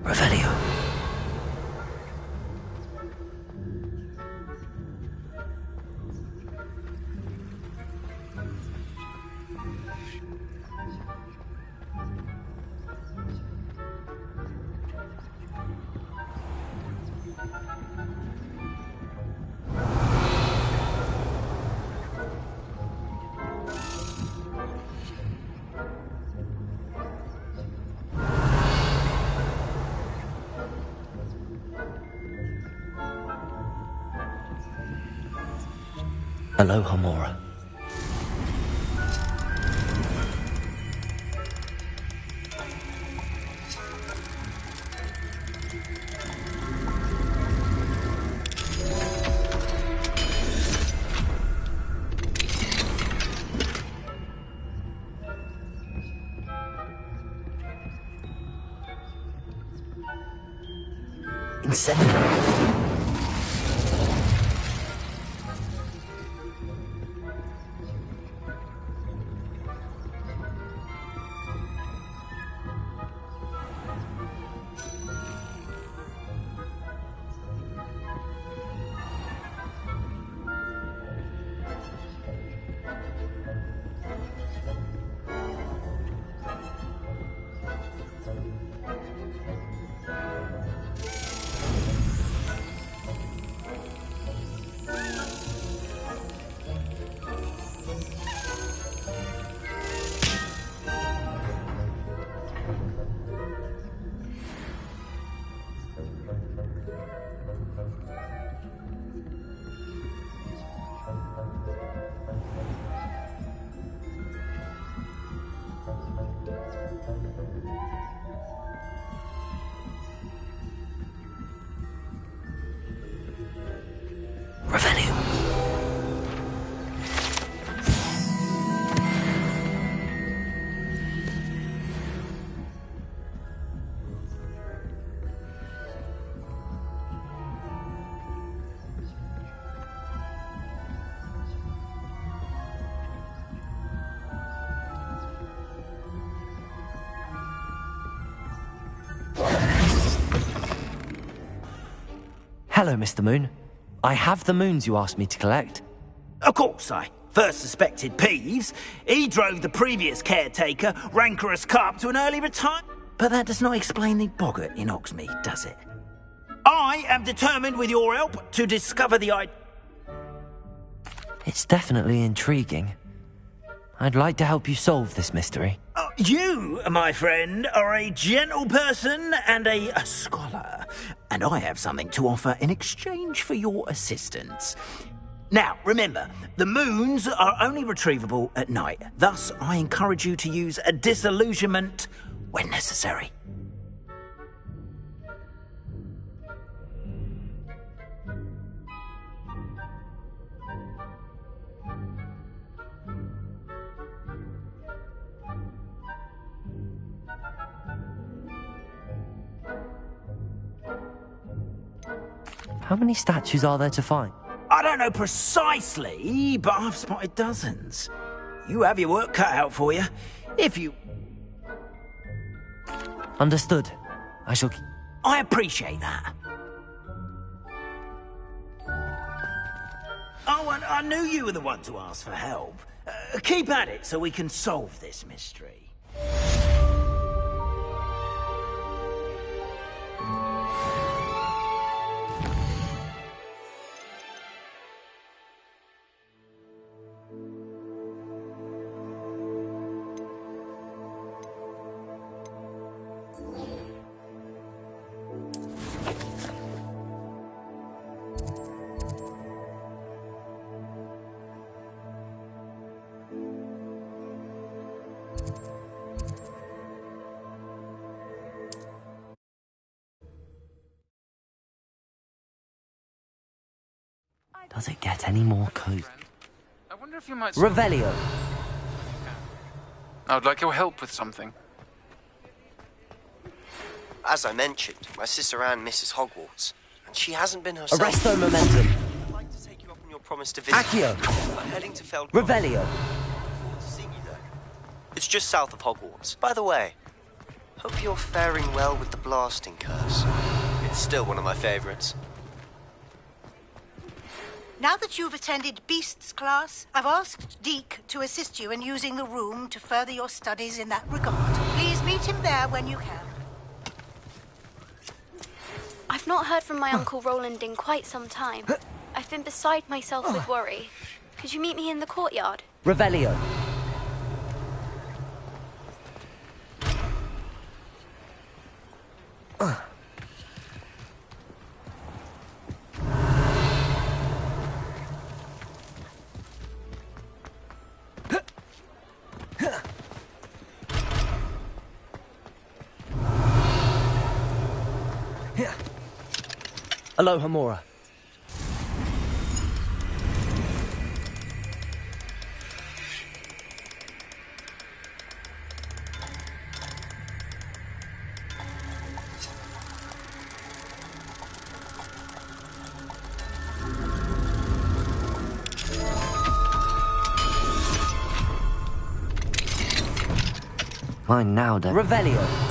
Revelio. Hello, Homora. Incendio. Hello, Mr. Moon. I have the moons you asked me to collect. Of course, I first suspected Peeves. He drove the previous caretaker, Rancorous Carp, to an early retirement. But that does not explain the boggart in Hogsmeade, does it? I am determined, with your help, to discover the It's definitely intriguing. I'd like to help you solve this mystery. You, my friend, are a gentle person and a scholar, and I have something to offer in exchange for your assistance. Now, remember, the moons are only retrievable at night. Thus, I encourage you to use a disillusionment when necessary. How many statues are there to find? I don't know precisely, but I've spotted dozens. You have your work cut out for you. If you... Understood. I shall... I appreciate that. Oh, and I knew you were the one to ask for help. Keep at it so we can solve this mystery. Does it get any more cozy? I wonder if you might... Revelio. I would like your help with something. As I mentioned, my sister Anne misses Hogwarts, and she hasn't been herself. Arresto momentum. I'd like to take you up on your promise to visit. Accio. I'm heading to Feld. Revelio. Look forward to seeing you there. It's just south of Hogwarts. By the way, hope you're faring well with the blasting curse. It's still one of my favorites. Now that you've attended Beasts class, I've asked Deke to assist you in using the room to further your studies in that regard. Please meet him there when you can. I've not heard from my Uncle Roland in quite some time. I've been beside myself with worry. Could you meet me in the courtyard? Revelio. Aloha Mora. Mine now, then. Revelio.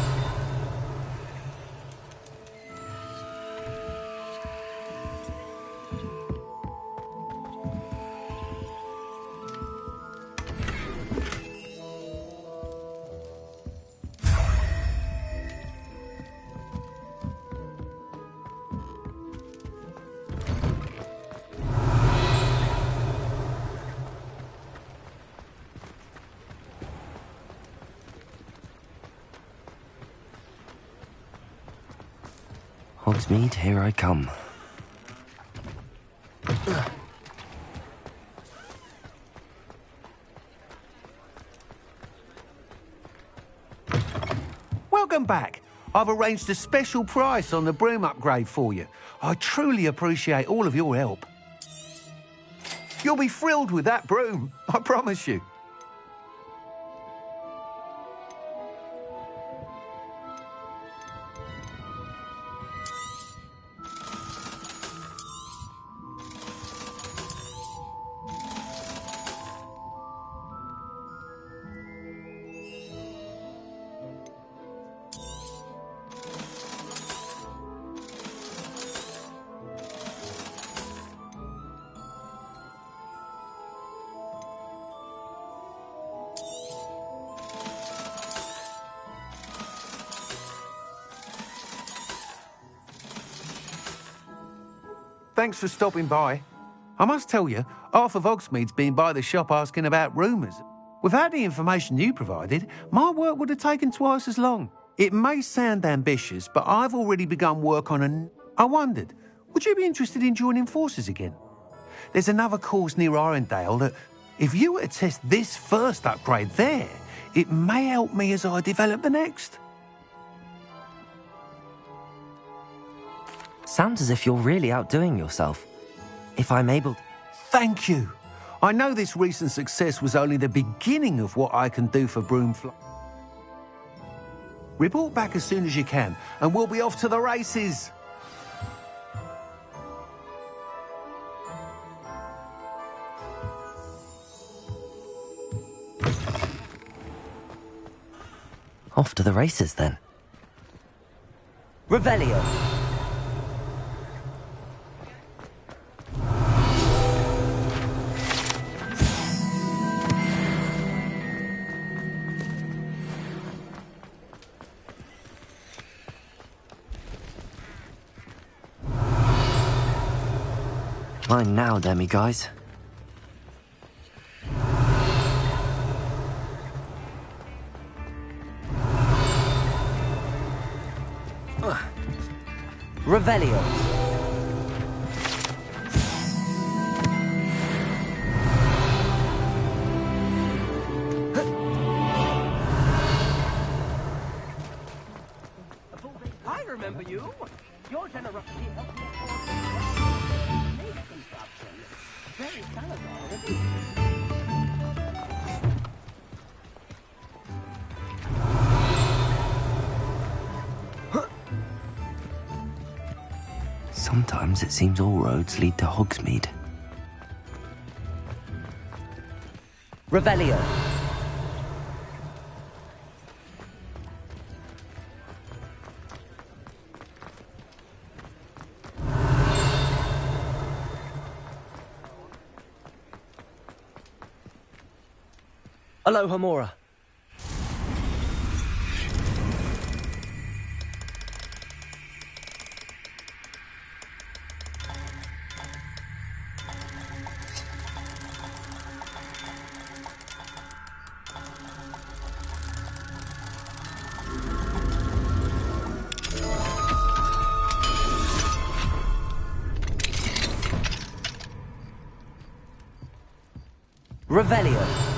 Hogsmeade, here I come. Welcome back. I've arranged a special price on the broom upgrade for you. I truly appreciate all of your help. You'll be thrilled with that broom, I promise you. Thanks for stopping by. I must tell you, half of Hogsmeade's been by the shop asking about rumours. Without the information you provided, my work would have taken twice as long. It may sound ambitious, but I've already begun work on I wondered, would you be interested in joining forces again? There's another course near Irondale that, if you were to test this first upgrade there, it may help me as I develop the next. Sounds as if you're really outdoing yourself. If I'm able... Thank you. I know this recent success was only the beginning of what I can do for Broomfly. Report back as soon as you can, and we'll be off to the races. Off to the races, then. Revelio! Mine now, demi-guys. Revelio. I remember you. Your generosity helped me afford construction. Very Salazar, isn't it? Sometimes it seems all roads lead to Hogsmeade. Revelio. Aloha Mora. Revelio.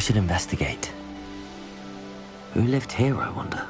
should investigate. Who lived here, I wonder?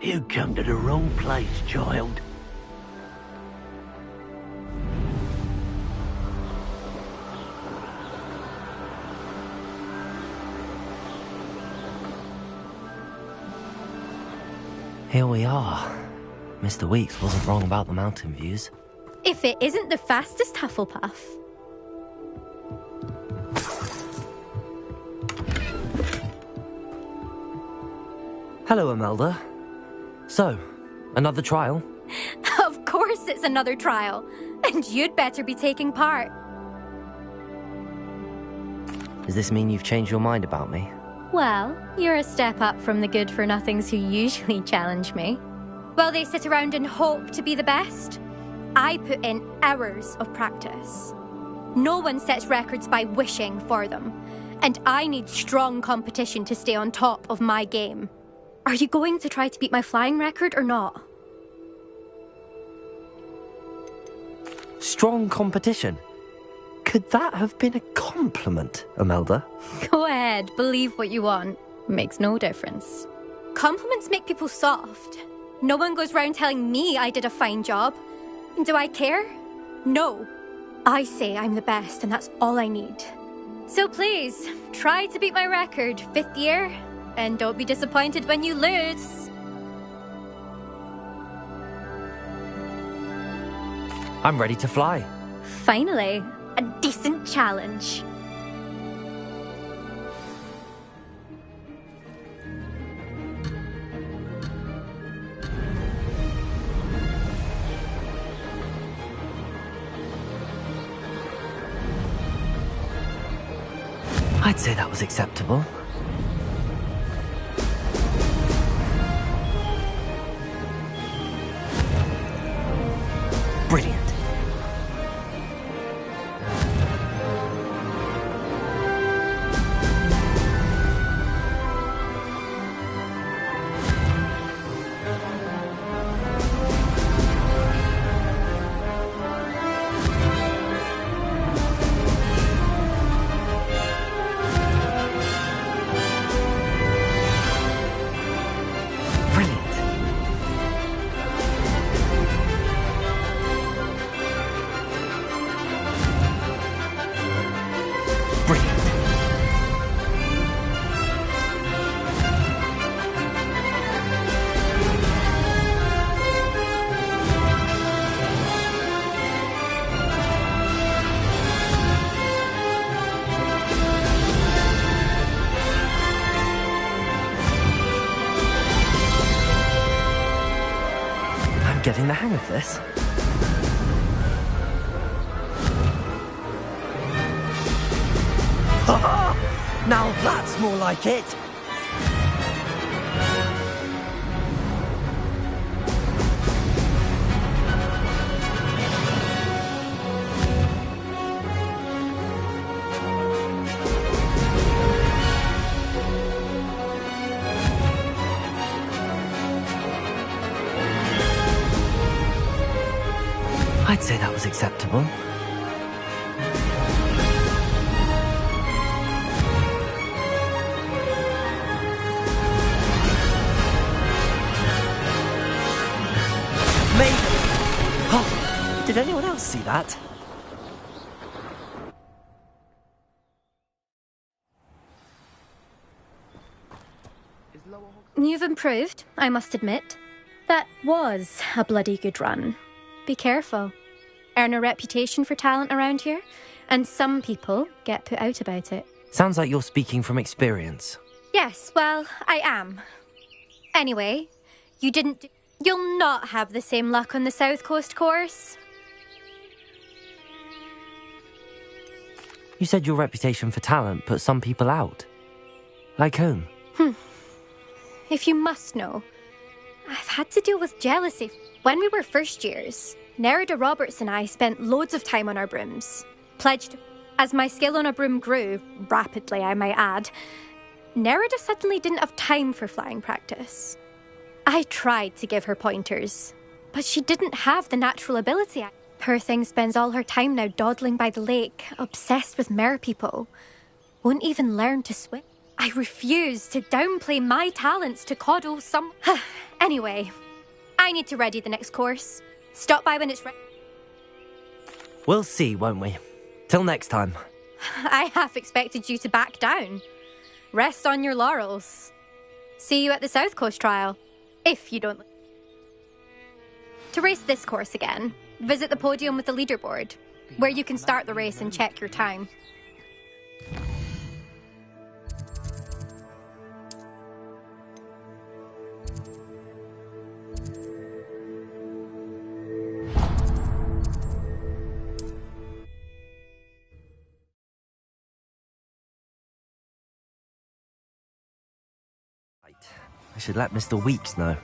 You come to the wrong place, child. Here we are. Mr. Weeks wasn't wrong about the mountain views. If it isn't the fastest Hufflepuff. Hello, Imelda. So, another trial? Of course it's another trial. And you'd better be taking part. Does this mean you've changed your mind about me? Well, you're a step up from the good-for-nothings who usually challenge me. While they sit around and hope to be the best, I put in hours of practice. No one sets records by wishing for them, and I need strong competition to stay on top of my game. Are you going to try to beat my flying record or not? Strong competition? Could that have been a compliment, Imelda? Go ahead, believe what you want. Makes no difference. Compliments make people soft. No one goes round telling me I did a fine job. Do I care? No. I say I'm the best, and that's all I need. So please, try to beat my record, 5th year, and don't be disappointed when you lose. I'm ready to fly. Finally, a decent challenge. I'd say that was acceptable. Brilliant. Getting the hang of this. Now that's more like it. I'd say that was acceptable. Maybe. Oh, did anyone else see that? You've improved, I must admit. That was a bloody good run. Be careful. Earn a reputation for talent around here, and some people get put out about it. Sounds like you're speaking from experience. Yes, well, I am. Anyway, you didn't You'll not have the same luck on the South Coast course. You said your reputation for talent put some people out. Like whom? If you must know, I've had to deal with jealousy. When we were first years, Nerida Roberts and I spent loads of time on our brooms. Pledged. As my skill on a broom grew, rapidly I might add, Nerida suddenly didn't have time for flying practice. I tried to give her pointers, but she didn't have the natural ability. Poor thing spends all her time now dawdling by the lake, obsessed with merpeople. Won't even learn to swim. I refuse to downplay my talents to coddle some... Anyway, I need to ready the next course. Stop by when it's ready. We'll see, won't we? Till next time. I half expected you to back down. Rest on your laurels. See you at the South Coast trial. If you don't... To race this course again, visit the podium with the leaderboard, where you can start the race and check your time. I should let Mr. Weeks know.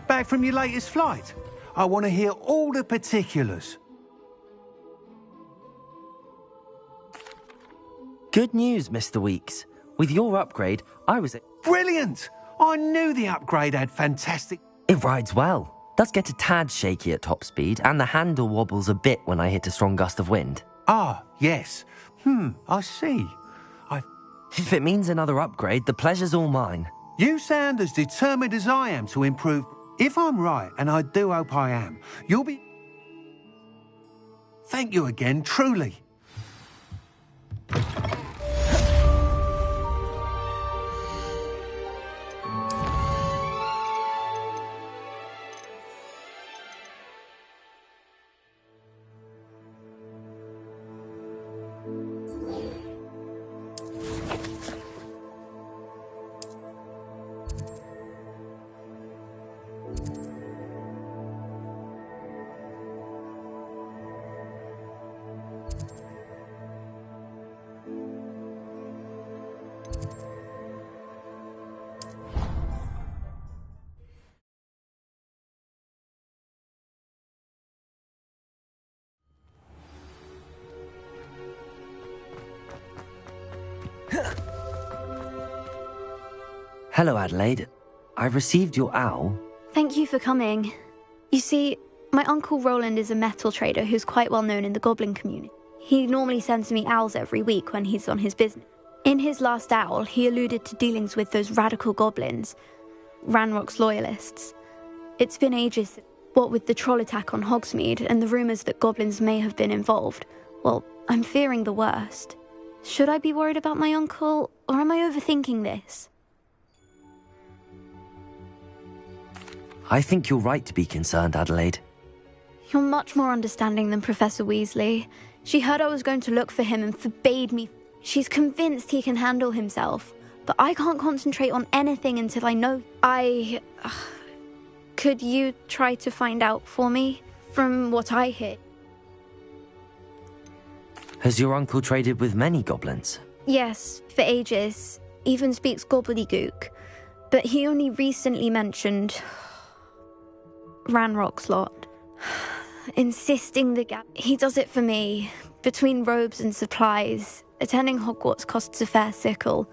Back from your latest flight? I want to hear all the particulars. Good news, Mr. Weeks. With your upgrade, I was... Brilliant! I knew the upgrade had fantastic... It rides well. Does get a tad shaky at top speed, and the handle wobbles a bit when I hit a strong gust of wind. Ah, yes. I see. If it means another upgrade, the pleasure's all mine. You sound as determined as I am to improve. If I'm right, and I do hope I am, you'll be... Thank you again, truly. Hello, Adelaide. I received your owl. Thank you for coming. You see, my Uncle Roland is a metal trader who's quite well known in the goblin community. He normally sends me owls every week when he's on his business. In his last owl, he alluded to dealings with those radical goblins, Ranrock's loyalists. It's been ages, what with the troll attack on Hogsmeade and the rumours that goblins may have been involved. Well, I'm fearing the worst. Should I be worried about my uncle, or am I overthinking this? I think you're right to be concerned, Adelaide. You're much more understanding than Professor Weasley. She heard I was going to look for him and forbade me. She's convinced he can handle himself, but I can't concentrate on anything until I know. Could you try to find out for me? From what I hear. Has your uncle traded with many goblins? Yes, for ages. Even speaks gobbledygook. But he only recently mentioned Ranrock's lot. Insisting the gap. He does it for me. Between robes and supplies, attending Hogwarts costs a fair sickle.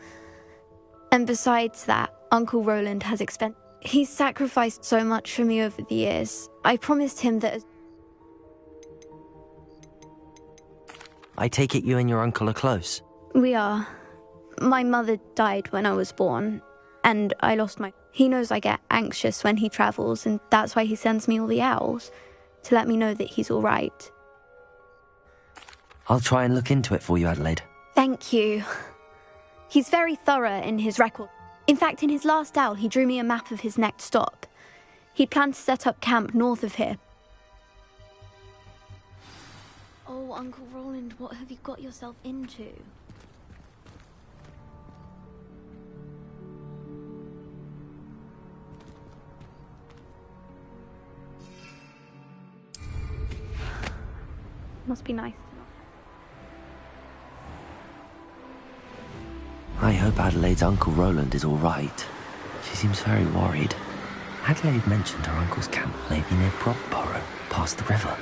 And besides that, Uncle Roland has He's sacrificed so much for me over the years. I promised him that... I take it you and your uncle are close? We are. My mother died when I was born, and I lost my... He knows I get anxious when he travels, and that's why he sends me all the owls, to let me know that he's all right. I'll try and look into it for you, Adelaide. Thank you. He's very thorough in his record. In fact, in his last owl, he drew me a map of his next stop. He planned to set up camp north of here. Oh, Uncle Roland, what have you got yourself into? Must be nice. I hope Adelaide's Uncle Roland is all right. She seems very worried. Adelaide mentioned her uncle's camp may be near Brockborough, past the river.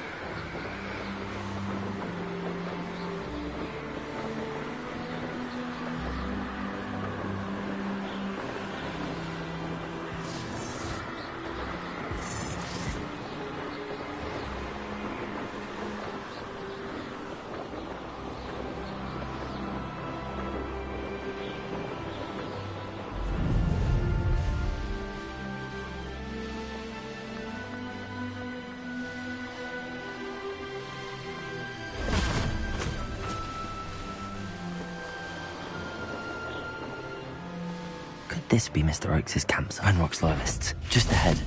This be Mr. Oakes' camps of Enrock's loyalists, just ahead.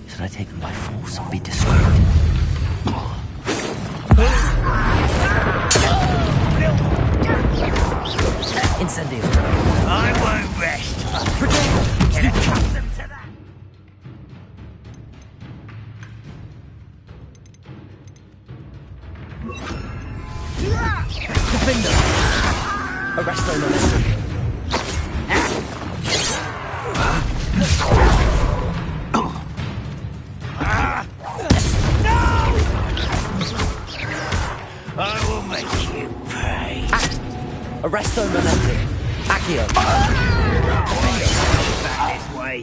Should I take them by force or be discreet? Incendio. I won't rest. Get accustomed to that. Defender. Arrest their momentum. I will make you pay. Arresto momentum. Accio. Back this way.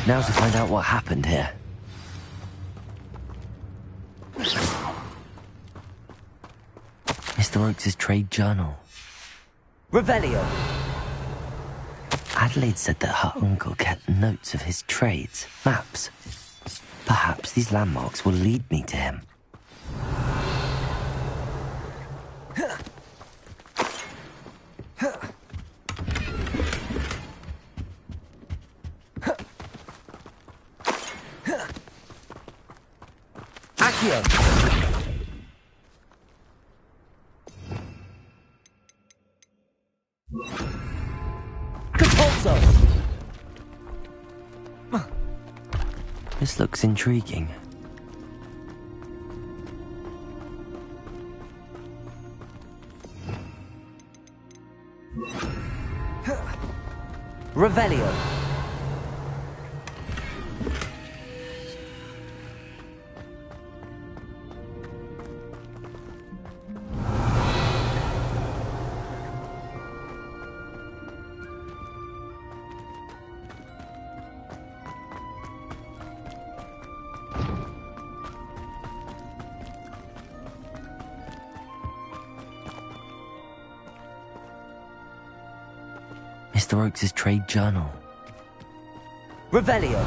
Now to find out what happened here. Mr. Oakes' trade journal. Revelio. Adelaide said that her uncle kept notes of his trades, maps. Perhaps these landmarks will lead me to him. Accio. This looks intriguing. Revelio. Mr. Oakes' trade journal. Revelio.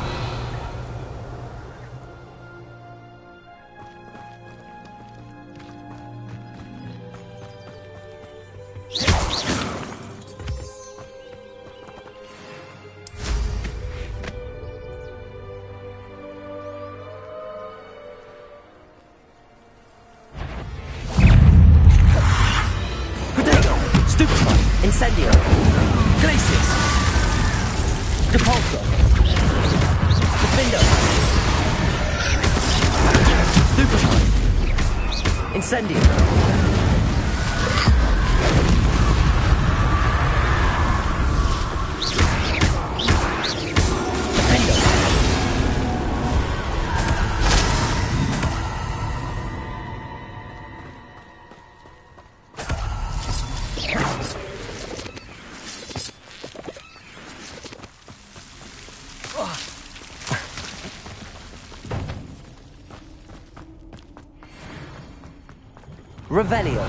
Incendio. Glacius. Depulso. Defendo. Stupefy. Incendio. Revelio.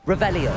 Revelio.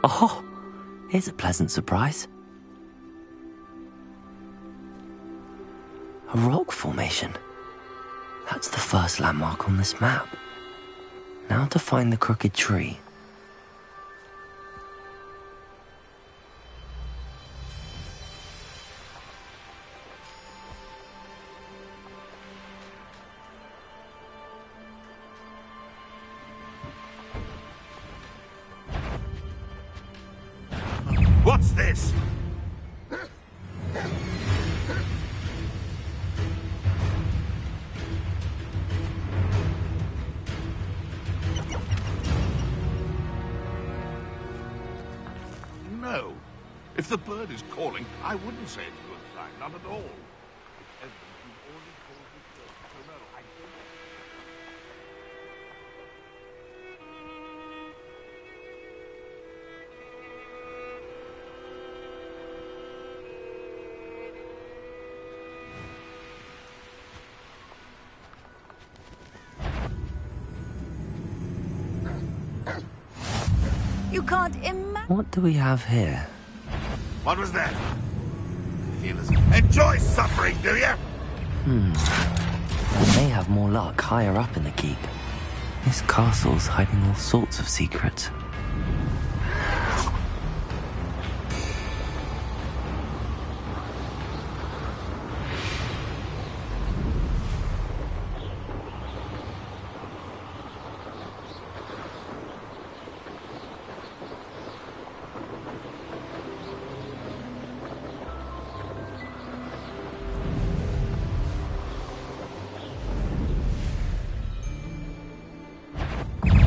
Oh, here's a pleasant surprise. A rock formation. That's the first landmark on this map. Now to find the crooked tree. What's this? No. If the bird is calling, I wouldn't say it's a good sign, not at all. It's evident you've already called this bird, so no, I don't. You can't imagine. What do we have here? What was that? You feel as enjoy suffering, do you? I may have more luck higher up in the keep. This castle's hiding all sorts of secrets.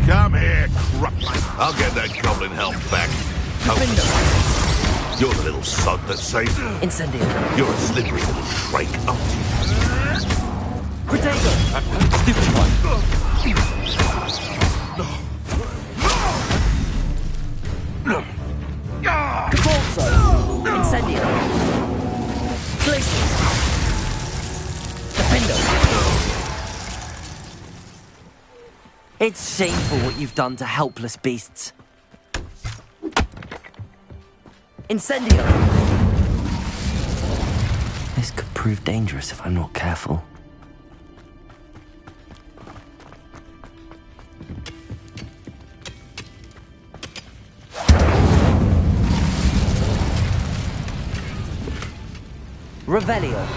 Come here, crupline. I'll get that goblin help back. Oh, you're the little sod that saves her. Incendio. You're a slippery little shrike, aren't you? Protego! Stupid one. Cabalso! Incendio! Places! Defendo! It's shameful what you've done to helpless beasts. Incendio! This could prove dangerous if I'm not careful. Revelio.